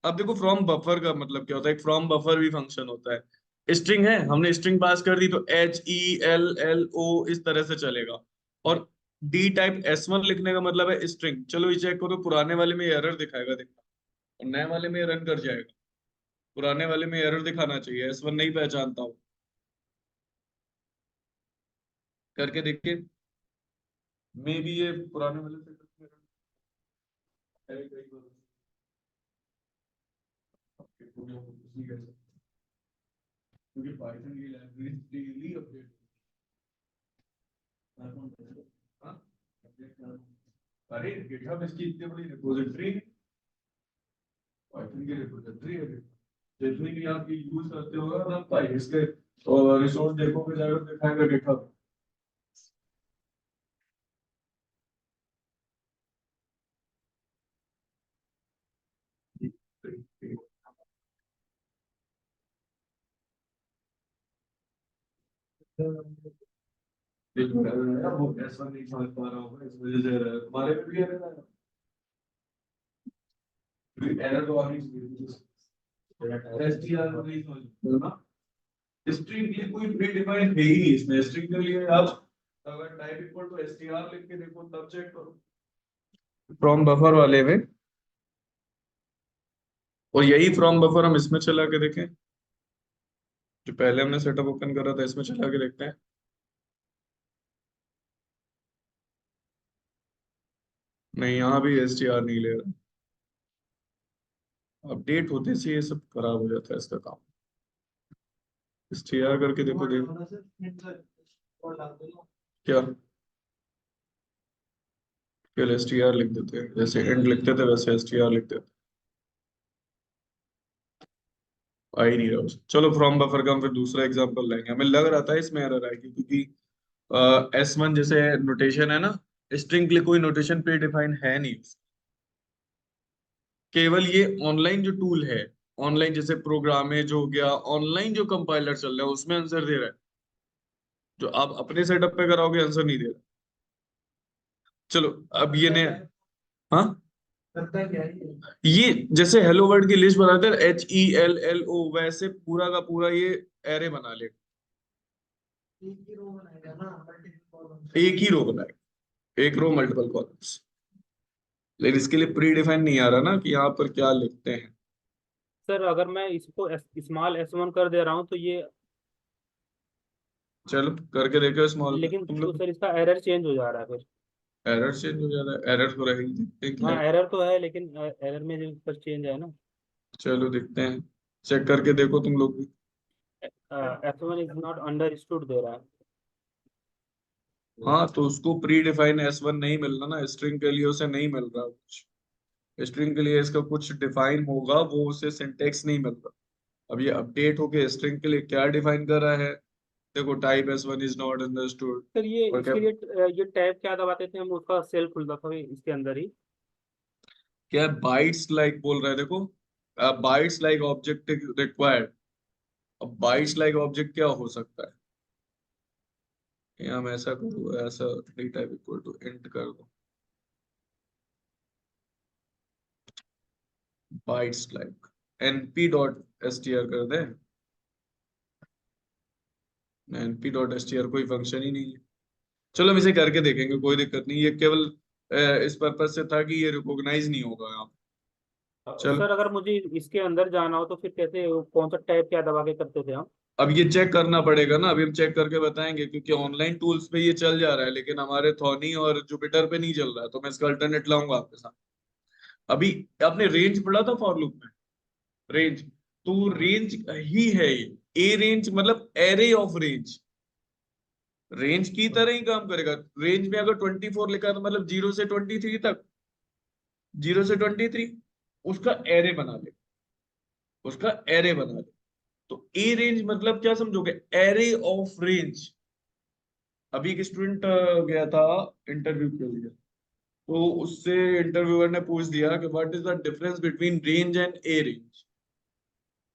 अब देखो फ्रॉम बफर का मतलब क्या होता है, एक फ्रॉम बफर भी फंक्शन होता है। स्ट्रिंग है, हमने स्ट्रिंग पास कर दी तो HELLO इस तरह से चलेगा। और डी टाइप S1 लिखने का मतलब है स्ट्रिंग। चलो ये चेक करो, पुराने वाले में एरर दिखाएगा देखना, और नए वाले में रन कर जाएगा। पुराने वाले में एरर दिखाना चाहिए, S1 नहीं पहचानता हूँ। करके देखिए, मे बी ये पुराने वाले से है, कई बार आपके प्रोग्राम को कुछ नहीं कर सकते, क्योंकि पाइथन की लाइब्रेरी डेली अपडेट। हाँ update कर। अरे गिटहब इसकी इतनी बड़ी रिपोजिटरी है, पाइथन की रिपोजिटरी है, जितनी भी आप ये यूज करते हो ना आप भाई इसके और रिसोर्स देखोगे जाकर दिखाएगा गिटहब। देखो यार वो ऐसा नहीं समझ पा रहा होगा, इस वजह से हमारे में भी एरर आया। एरर तो आ नहीं चाहिए, एसटीआर नहीं समझ ना। स्ट्रिंग के लिए कोई प्री डिफाइन है ही नहीं इसमें। स्ट्रिंग के लिए आप अगर टाइप इक्वल टू str लिख के देखो तब चेक करो फ्रॉम बफर वाले में। और यही फ्रॉम बफर हम इसमें चला के देखें, जो पहले हमने सेटअप ओपन करा था, इसमें चला के देखते हैं। नहीं यहाँ भी str नहीं ले रहा। अपडेट होते से ये सब खराब हो जाता है इसका काम। str करके देखो क्या, केवल str लिख देते हैं, जैसे एंड लिखते थे वैसे str लिख देते। आ ही नहीं रहा उसे। चलो फ्रॉम बफर का हम फिर दूसरा एग्जांपल लेंगे, हमें लग रहा था इसमें एरर आएगी क्योंकि S1 जैसे नोटेशन है ना, स्ट्रिंग के लिए कोई नोटेशन प्री डिफाइन है नहीं। केवल ये ऑनलाइन जो टूल है, ऑनलाइन जैसे प्रोग्रामेज हो गया, ऑनलाइन जो कंपाइलर चल रहा है उसमें आंसर दे रहा है, जो आप अपने सेटअप पे कराओगे आंसर नहीं दे रहा। चलो अब ये ने, हाँ करता क्या है ये जैसे हेलो वर्ड की लिस्ट बनाते हैं HELLO, वैसे पूरा का पूरा ये एरे बना लेगा। एक ही रो बनाएगा ना मल्टीपल कॉलम। एक ही रो बनाएगा, एक रो मल्टीपल कॉलम्स। लेकिन इसके लिए प्री डिफाइन नहीं आ रहा ना कि यहाँ पर क्या लिखते हैं। सर अगर मैं इसको स्मॉल S1 कर दे रहा हूँ तो ये, चलो करके देखो स्मॉल में लेकिन तुम तो लोग। सर इसका एरर चेंज हो जा रहा है फिर। एरर चेंज हो जा रहा है, एरर तो रहेगी, देखते हैं क्या हाँ है। एरर तो है लेकिन एरर में जो पर चेंज है ना, चलो देखते हैं, चेक करके देखो तुम लोग भी। S1 इज नॉट अंडरस्टूड दे रहा है। हाँ तो उसको प्री डिफाइन S1 नहीं मिल रहा ना, स्ट्रिंग के लिए उसे नहीं मिल रहा कुछ। स्ट्रिंग के लिए इसका कुछ डिफाइन होगा, वो उसे सिंटेक्स नहीं मिल रहा। अब ये अपडेट होके स्ट्रिंग के लिए क्या डिफाइन कर रहा है, देखो type S1 is not understood. Sir ये और क्या इसके लिए ये टैब क्या दबाते थे हम, उसका सेल खुलता था इसके अंदर ही। क्या बाइट्स लाइक बोल रहा है देखो, बाइट्स लाइक ऑब्जेक्ट रिक्वायर्ड। अब बाइट्स लाइक ऑब्जेक्ट क्या हो सकता है, यहाँ मैं ऐसा करूँ, ऐसा D type equal to int कर दो bytes like np dot str कर दे। np डॉट str कोई फंक्शन ही नहीं है, चलो हम इसे करके देखेंगे, कोई दिक्कत नहीं, ये केवल इस पर्पज से था कि ये रिकॉग्नाइज नहीं होगा यहाँ पे। चलो सर अगर मुझे इसके अंदर जाना हो तो फिर कैसे, कौन सा टैब क्या दबा के करते थे हम? अब ये चेक करना पड़ेगा ना, अभी हम चेक करके बताएंगे, क्योंकि ऑनलाइन टूल्स पे ये चल जा रहा है लेकिन हमारे थॉनी और जुपिटर पे नहीं चल रहा है, तो मैं इसका अल्टरनेट लाऊंगा आपके साथ। अभी आपने रेंज पढ़ा था फॉर लूप में, रेंज, तो रेंज ही है ये, ए रेंज मतलब एरे ऑफ रेंज, रेंज की तरह ही काम करेगा। रेंज में अगर 24 लिखा है तो मतलब 0 से 23 तक, 0 से 23, उसका एरे बना ले, उसका एरे बना ले। तो ए रेंज मतलब क्या समझोगे, एरे ऑफ रेंज। अभी एक स्टूडेंट गया था इंटरव्यू के लिए, तो उससे इंटरव्यूअर ने पूछ दिया कि what is the difference between range and A range,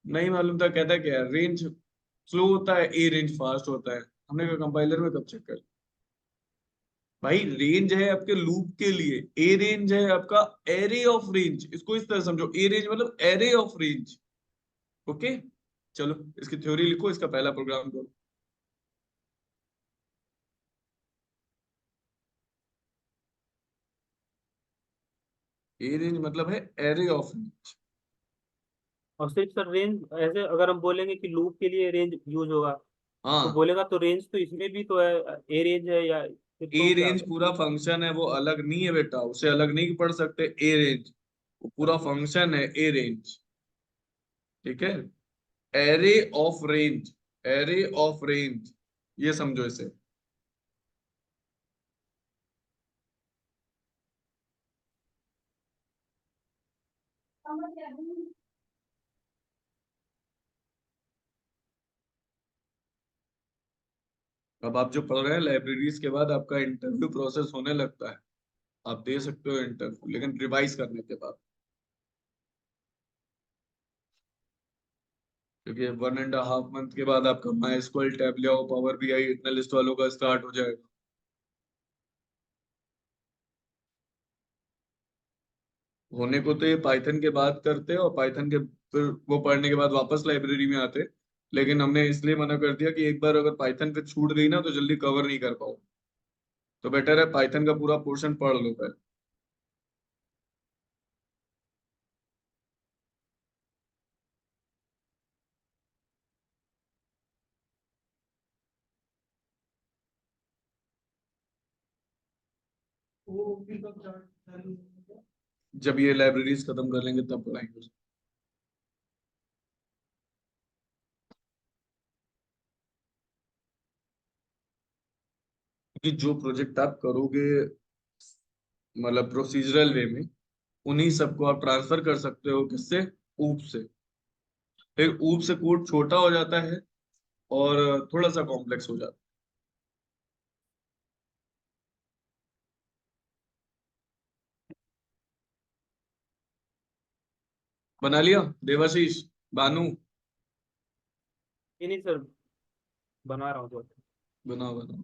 नहीं मालूम था, कहता क्या है, रेंज स्लो होता है, ए रेंज फास्ट होता है। हमने कहा कंपाइलर में कब चेक कर, भाई रेंज है आपके लूप के लिए, ए रेंज है आपका एरे ऑफ रेंज, इसको इस तरह समझो, ए रेंज मतलब एरे ऑफ रेंज। ओके, चलो इसकी थ्योरी लिखो, इसका पहला प्रोग्राम करो। ए रेंज मतलब है एरे ऑफ रेंज। और सिर्फ सर रेंज ऐसे अगर हम बोलेंगे कि लूप के लिए रेंज यूज होगा तो हाँ, बोलेगा तो रेंज तो इसमें भी तो है, ए रेंज है या फिर ए तो क्या? रेंज पूरा फंक्शन है, वो अलग नहीं है बेटा, उसे अलग नहीं पढ़ सकते ए रेंज, वो पूरा फंक्शन है ए रेंज, ठीक है। Array of range, array of range, ये समझो इसे। अब आप जो पढ़ रहे हैं लाइब्रेरीज के बाद आपका इंटरव्यू प्रोसेस होने लगता है, आप दे सकते हो इंटरव्यू, लेकिन रिवाइज करने के बाद, क्योंकि 1.5 मंथ के बाद आपका MySQL, Tableau, Power BI analyst वालों का स्टार्ट हो जाएगा। होने को तो ये पाइथन के बाद करते और पाइथन के फिर वो पढ़ने के बाद वापस लाइब्रेरी में आते, लेकिन हमने इसलिए मना कर दिया कि एक बार अगर पाइथन पे छूट गई ना तो जल्दी कवर नहीं कर पाओ, तो बेटर है पाइथन का पूरा पोर्शन पढ़ लो पहले। वो भी कब चालू होगा? जब ये लाइब्रेरीज खत्म कर लेंगे तब पढ़ाएंगे उसे। क्योंकि जो प्रोजेक्ट आप करोगे मतलब प्रोसीजरल वे में, उन्हीं सबको आप ट्रांसफर कर सकते हो, किससे, ऊप से। फिर ऊप से कोड छोटा हो जाता है और थोड़ा सा कॉम्प्लेक्स हो जाता है। बना लिया देवाशीष, बानू? ये नहीं सर, बना रहा हूँ तो। बनाओ बनाओ।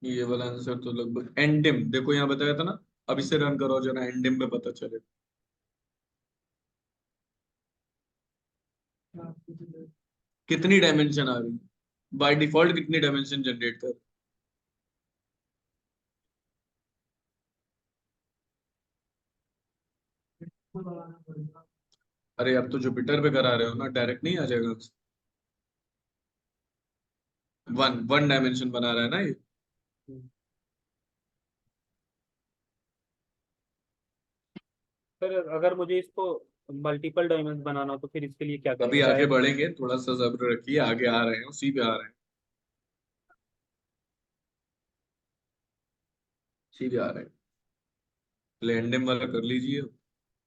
ये वाला आंसर तो लगभग एंडिम, देखो यहाँ बताया था ना, अब इसे रन करो जरा, एंडिम में पता चले कितनी डायमेंशन आ रही है, बाय डिफॉल्ट कितनी डायमेंशन जनरेट कर। इसको लगाना पड़ेगा। अरे अब तो जुपिटर पे करा रहे हो ना, डायरेक्ट नहीं आ जाएगा। वन वन डायमेंशन बना रहा है ना ये। सर अगर मुझे इसको मल्टीपल डायमेंशन बनाना हो तो फिर इसके लिए क्या अभी करेंगे आगे डायरेक्ट? बढ़ेंगे, थोड़ा सा सब्र रखिए, आगे आ रहे हैं, उसी पे आ रहे हैं, उसी पे आ रहे हैं। पहले एंडिम वाला कर लीजिए,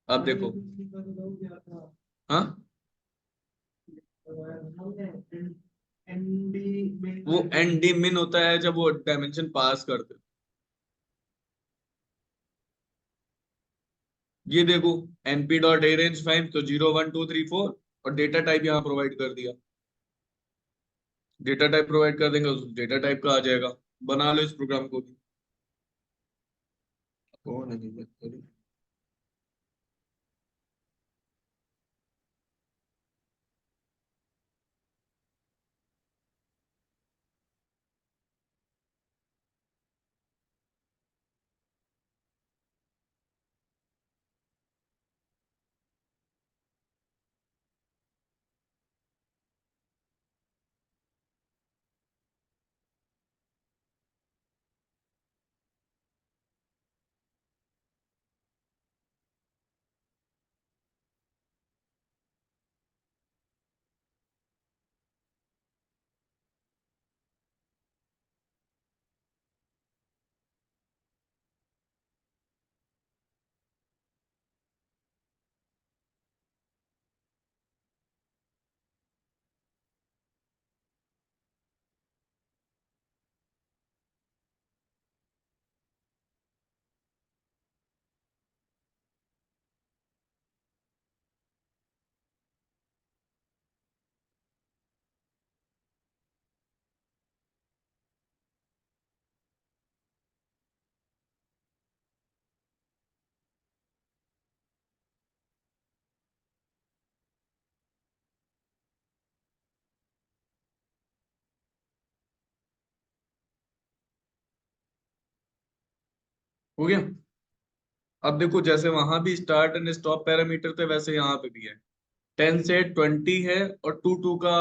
अब देखो, हाँ वो एन डी मिन होता है जब वो डायमेंशन पास करते हैं। ये देखो, np dot A range five, तो 0 1 2 3 4 और डेटा टाइप यहाँ प्रोवाइड कर दिया। डेटा टाइप प्रोवाइड कर देंगे, डेटा टाइप का आ जाएगा। बना लो इस प्रोग्राम को भी। ओ नहीं sorry। हो गया। अब देखो, जैसे वहां भी स्टार्ट एंड स्टॉप पैरामीटर थे, वैसे यहाँ पे भी है। 10 से 20 है और 2 2 का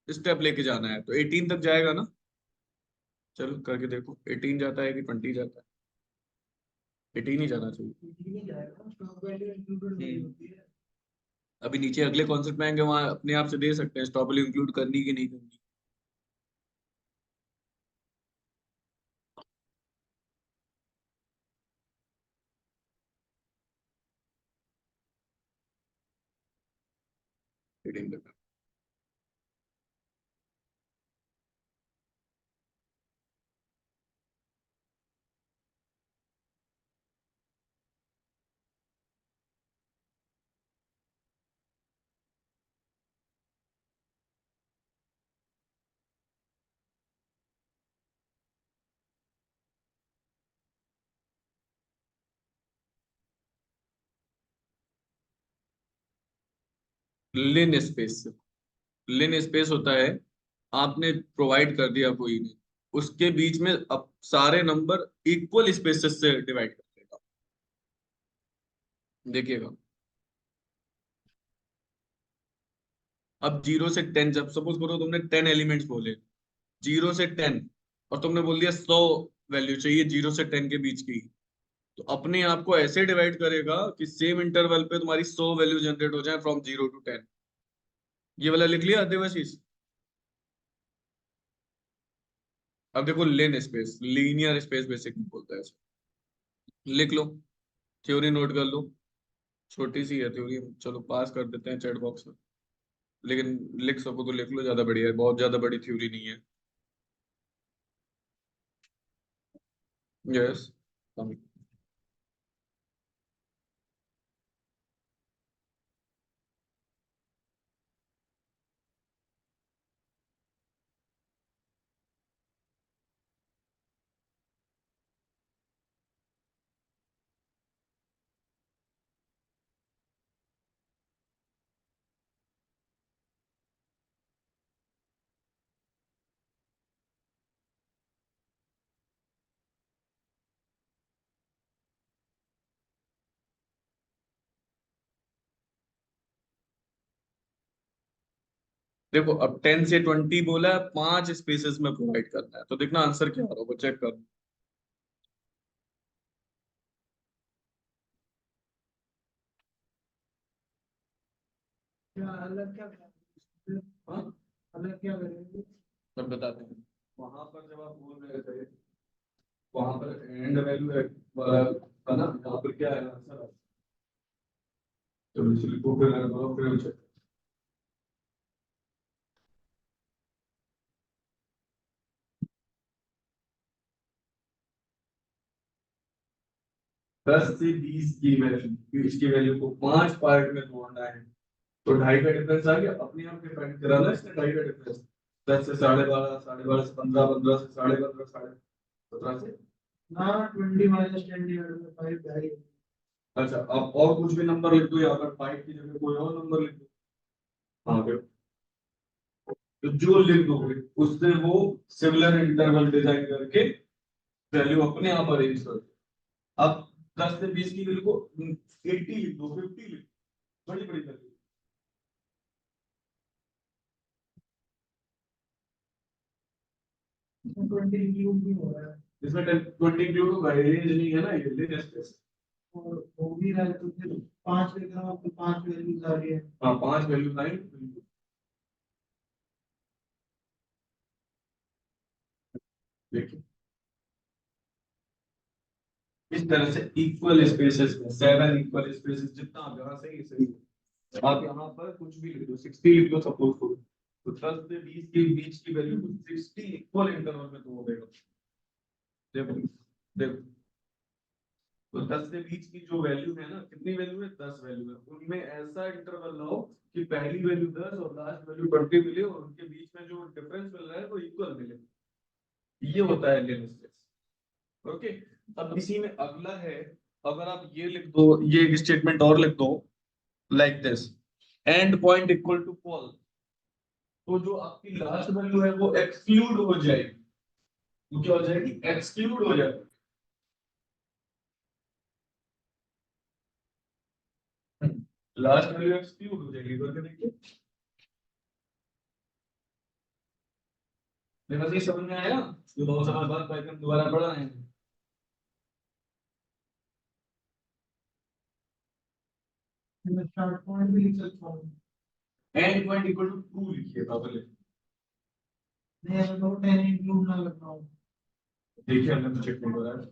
स्टेप लेके जाना है, तो 18 तक जाएगा ना। चलो करके देखो, 18 जाता है कि 20 जाता है। 18 ही जाना चाहिए। अभी नीचे अगले कॉन्सेप्ट में आएंगे, वहां अपने आप से दे सकते हैं स्टॉप वैल्यू इंक्लूड करनी कि नहीं करनी। एटीन तक। लिन स्पेस, लिन स्पेस होता है, आपने प्रोवाइड कर दिया कोई नहीं, उसके बीच में अब सारे नंबर इक्वल स्पेसेस से डिवाइड कर देगा। देखिएगा, अब 0 से 10, जब सपोज करो तुमने 10 एलिमेंट्स बोले, 0 से 10, और तुमने बोल दिया 100 वैल्यू चाहिए 0 से 10 के बीच की, तो अपने आप को ऐसे डिवाइड करेगा कि सेम इंटरवल पे तुम्हारी 100 वैल्यू जनरेट हो जाए फ्रॉम 0 to 10। ये वाला लिख लिया देवाशीष। अब देखो, लेन स्पेस, लीनियर स्पेस बेसिक बोलता है इसे। लिख लो, थ्योरी नोट कर लो। छोटी सी है थ्योरी, चलो पास कर देते हैं चैट बॉक्स में। लेकिन लिख सको तो लिख लो, ज्यादा बढ़िया है, बहुत ज्यादा बड़ी थ्योरी नहीं है। यस। देखो, अब 10 से 20 बोला है, 5 स्पेसेस में प्रोवाइड करना है, तो देखना आंसर क्या आ रहा होगा, चेक कर। क्या अलग क्या हाँ, अलग क्या करेंगे? सब बताते हैं। वहां पर जब आप बोल रहे थे, वहां पर एंड वैल्यू वाला था ना, यहाँ पर क्या है आंसर? तो इसलिए को फिर करो फिर चेक 10 से 20 की वैल्यू, इसकी वैल्यू को 5 पार्ट में तोड़ना है तो 2.5 का डिफरेंस आ गया, अपने आप डिफाइन करा ना इसने 2.5 का डिफरेंस। 10 से 12.5, 12.5 से 15, 15 से 15.5, 17 से ना 20 माइनस 10 डिवाइडेड बाय 5 है। अच्छा अब और कुछ भी नंबर लिख दो यहाँ पर, 5 की जगह कोई और नंबर लिख दो। हाँ देखो, तो जो लिख दोगे उससे वो सिमिलर इंटरवल डिजाइन करके वैल्यू अपने आप अरेंज कर दो। अब 10 से 20 की वैल्यू को 80 लिख दो, 50 लिख दो, बड़ी बड़ी वैल्यू। 20 इंक्लूड भी हो रहा है इसमें 20 इंक्लूड रेंज नहीं है ना, ये लिस्ट स्पेस। और वो भी है तो फिर 5 लिख रहा हूँ तो 5 वैल्यूज आ रही है। हाँ 5 वैल्यू लाइन। देखिए इस तरह से इक्वल स्पेसेस में 7 इक्वल स्पेसेस, जितना आप यहाँ से ही सही है। आप यहाँ पर कुछ भी लिख दो, 60 लिख दो सपोज करो, तो 10 से 20 के बीच की वैल्यू को 60 इक्वल इंटरवल में तोड़ देगा। देखो देखो, तो 10 से 20 की जो वैल्यू है ना, कितनी वैल्यू है, 10 वैल्यू है, उनमें ऐसा इंटरवल लाओ कि पहली वैल्यू 10 और लास्ट वैल्यू 20 मिले और उनके बीच में जो डिफरेंस मिल रहा है वो इक्वल मिले। ये होता है लिस्ट। ओके, अब इसी में अगला है, अगर आप ये लिख दो, ये एक स्टेटमेंट और लिख दो like this, end point equal to false, तो जो आपकी लास्ट वैल्यू है वो एक्सक्लूड हो जाएगी। तो क्या हो जाएगी, एक्सक्लूड हो जाएगी। लास्ट वैल्यू एक्सक्लूड हो जाएगी, करके देखिए। मेरा सही समझ में आया, जो बहुत समय बाद पाइथन दोबारा पढ़ रहे हैं। मैं स्टार्ट पॉइंट भी लिख सकता हूँ। एंड पॉइंट इक्वल टू 2 लिखिए प्रॉपर्ली। नहीं ऐसा तो 10 इंक्लूड ना करना हो। देखिए हमने तो चेक नहीं करा है।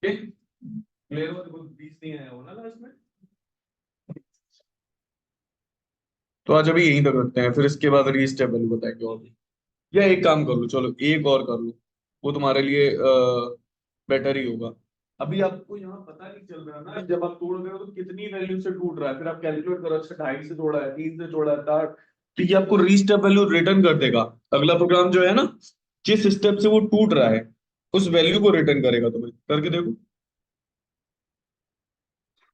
क्लियर हो, तो 20 नहीं आया हो ना लास्ट में। तो आज अभी यहीं तक रखते हैं, फिर इसके बाद रीस्टेप वैल्यू बताएंगे और भी। या एक काम कर लो, चलो एक और कर लो, वो तुम्हारे लिए बेटर ही होगा। अभी आपको यहाँ पता नहीं चल रहा ना, जब आप तोड़ रहे हो तो कितनी वैल्यू से टूट रहा है, फिर आप कैलकुलेट करो, अच्छा 2.5 से तोड़ा है, 3 से तोड़ा है, 4, तो ये आपको रीस्टेप वैल्यू रिटर्न कर देगा। अगला प्रोग्राम जो है ना, जिस स्टेप से वो टूट रहा है उस वैल्यू को रिटर्न करेगा तुम्हें, करके देखो।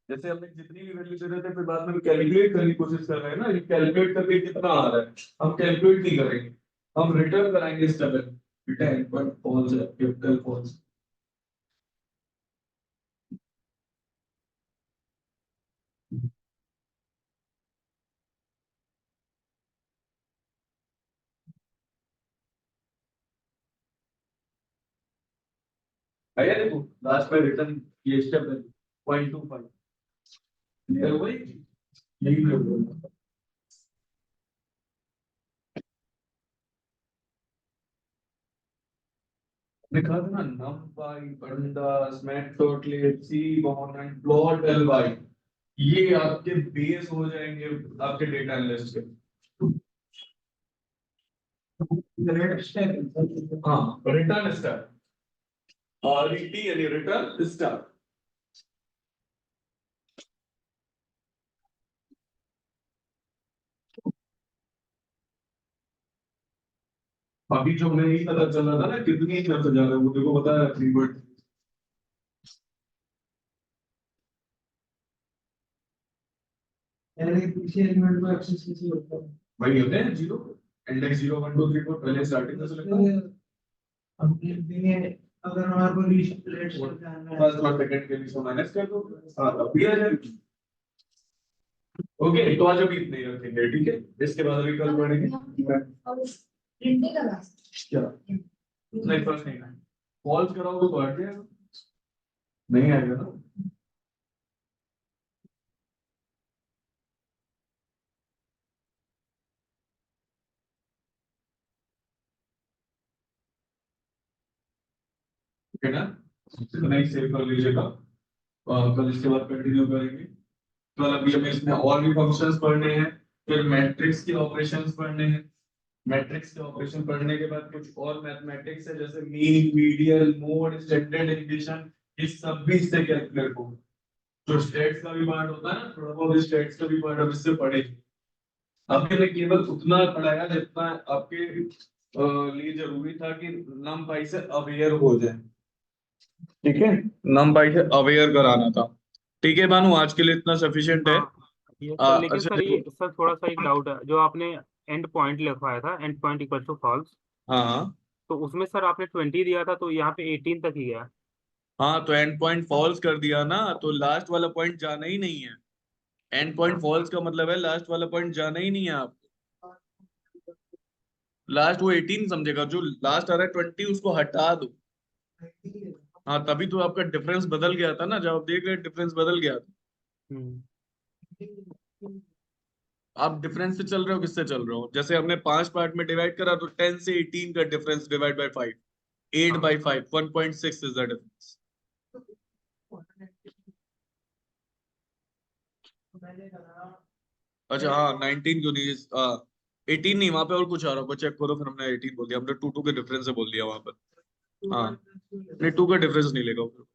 जैसे हमने जितनी भी वैल्यू दे रहे थे, फिर बाद में कैलकुलेट करने की कोशिश कर रहे हैं ना, ये कैलकुलेट करके कितना आ रहा है, हम कैलकुलेट नहीं करेंगे, हम रिटर्न कराएंगे इस टेबल, रिटर्न पर फॉल्स है, कैपिटल फॉल्स। आया देखो, लास्ट में रिटर्न ये स्टेप है 0.25, क्लियर हुआ ये चीज? यही क्लियर हुआ। लिखा था ना, numpy pandas matplotlib cborn and plot ly, ये आपके बेस हो जाएंगे आपके डेटा एनालिस्ट के। Grade step. हाँ, रिटर्न स्टार, आरईटी यानी रिटर्न स्टार। अभी जो हमें नहीं पता चल रहा था ना कितनी तरफ से जा रहा है, वो देखो बताया कीवर्ड। यानी कि पीछे एलिमेंट को एक्सेस कैसे होता है। वही होते हैं जीरो, इंडेक्स 0 1 2 3 4 पहले स्टार्टिंग में से लगता है। हम लिख देंगे अगर हमारे को लिस्ट रेट से जानना है फर्स्ट और सेकंड के लिए इसको माइनस कर दो, हाँ अभी आ जाएगी। ओके, तो आज अभी इतने ही रखेंगे, ठीक है, इसके बाद अभी कल पढ़ेंगे क्या। नहीं फर्स्ट नहीं है, कॉल्स कराओगे तो हट जाएगा, नहीं आएगा ना। है ना, इतना ही सेव कर लीजिएगा। कल इसके बाद कंटिन्यू करेंगे। कल अभी हमें इसमें और भी फंक्शंस पढ़ने हैं, फिर मैट्रिक्स के ऑपरेशंस पढ़ने हैं। मैट्रिक्स के ऑपरेशन पढ़ने के बाद कुछ और मैथमेटिक्स है, जैसे mean, median, mode, standard deviation, ये सब भी इससे कैलकुलेट होगा। जो स्टेट्स का भी पार्ट होता है ना, थोड़ा बहुत स्टेट्स का भी पार्ट अब इससे पढ़ेंगे। अभी ने केवल उतना पढ़ाया जितना आपके लिए जरूरी था कि नमपाई से अवेयर हो जाए। ठीक है, नमपाई से अवेयर कराना था। ठीक है भानु, आज के लिए इतना सफिशिएंट है। हाँ ये सर, लेकिन अच्छा सर देखो, ये सर थोड़ा सा एक डाउट है, जो आपने एंड पॉइंट लिखवाया था, end point equal to false, हाँ हाँ तो उसमें सर आपने 20 दिया था, तो यहाँ पे 18 तक ही गया। हाँ, तो एंड पॉइंट फॉल्स कर दिया ना, तो लास्ट वाला पॉइंट जाना ही नहीं है। एंड पॉइंट फॉल्स का मतलब है लास्ट वाला पॉइंट जाना ही नहीं है आपको। लास्ट वो 18 समझेगा, जो लास्ट आ रहा है 20 उसको हटा दो। हाँ, तभी तो आपका डिफरेंस बदल गया था ना, जब आप देख रहे डिफरेंस बदल गया था। हम्म। आप डिफरेंस से चल रहे हो, किससे चल रहे हो? जैसे हमने 5 पार्ट में डिवाइड करा, तो 10 से 18 का difference divide by 5, 8 by 5, 1.6 is the difference. अच्छा हाँ, 19 क्यों नहीं, 18 नहीं, वहां पे और कुछ आ रहा होगा, चेक करो, फिर हमने 18 बोल दिया, हमने 2 के डिफरेंस से बोल दिया वहां पर। हाँ, नहीं 2 का डिफरेंस नहीं लेगा वो,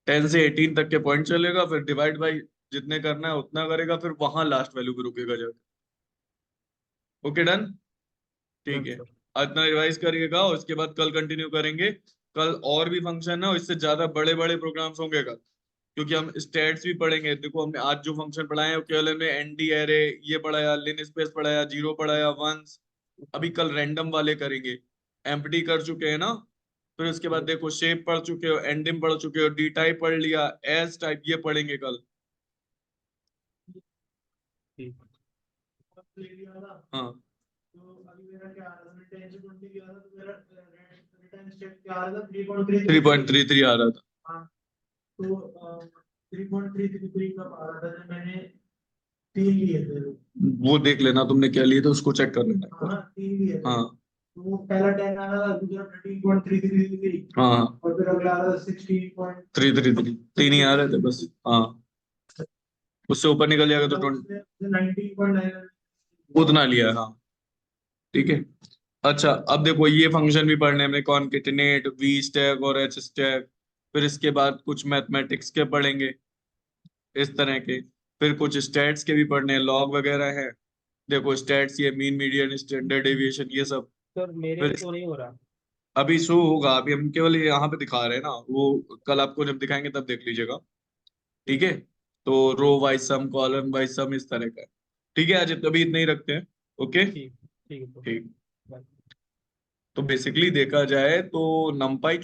10 से 18 तक के पॉइंट चलेगा, फिर डिवाइड बाई जितने करना है उतना करेगा, फिर वहां लास्ट वैल्यू पे रुकेगा जाके। ओके डन, डन ठीक है। सर। आज इतना रिवाइज करिएगा, और उसके बाद कल कंटिन्यू करेंगे। कल और भी फंक्शन है, और इससे ज्यादा बड़े बड़े प्रोग्राम्स होंगे कल, क्योंकि हम स्टैट्स भी पढ़ेंगे। देखो हमने आज जो फंक्शन पढ़ाए हैं, केवल हमने एनडी एरे ये पढ़ाया, लिन स्पेस पढ़ाया, जीरो पढ़ाया, वंस। अभी कल रैंडम वाले करेंगे। एम्प्टी कर चुके हैं ना, फिर उसके बाद देखो शेप पढ़ चुके हो, एंडिम पढ़ चुके हो, डी टाइप पढ़ लिया, एस टाइप ये पढ़ेंगे कल। ठीक। हाँ, तो अभी मेरा क्या आ रहा था, 10 से 20 गया था, तो मेरा रिटर्न स्टेट क्या आ रहा था, 3.33। 3.33 आ रहा था। हाँ, तो 3.333 कब आ रहा था, जब मैंने 3 लिए थे वो देख लेना तुमने क्या लिए थे, उसको चेक कर लेना एक बार। हाँ 3 लिए थे। हाँ तो वो पहला 10 आ रहा था, दूसरा 13.333 हाँ, और फिर अगला आ रहा था 16. 333 तीन ही आ रहे थे बस। हाँ, उससे ऊपर निकल जाएगा तो 20 19.9 उतना लिया है। हाँ, ठीक है। अच्छा, अब देखो ये फंक्शन भी पढ़ने हमने, कॉनकेटिनेट, वी स्टैक और एच स्टैक। फिर इसके बाद कुछ मैथमेटिक्स के पढ़ेंगे इस तरह के। फिर कुछ स्टैट्स के भी पढ़ने हैं, लॉग वगैरह है। देखो स्टैट्स, ये मीन, मीडियन, स्टैंडर्ड डेविएशन, ये सब। सर मेरे फिर में तो नहीं हो रहा। अभी शो होगा, अभी हम केवल यहाँ पे दिखा रहे हैं ना, वो कल आपको जब दिखाएंगे तब देख लीजिएगा। ठीक है, तो रो वाइज सम, कॉलम वाइज सम, इस तरह का है। ठीक है, आज अभी इतना ही रखते हैं। ओके, ठीक। ठीक है सर। ठीक। बाय। तो बेसिकली देखा जाए तो नंपाई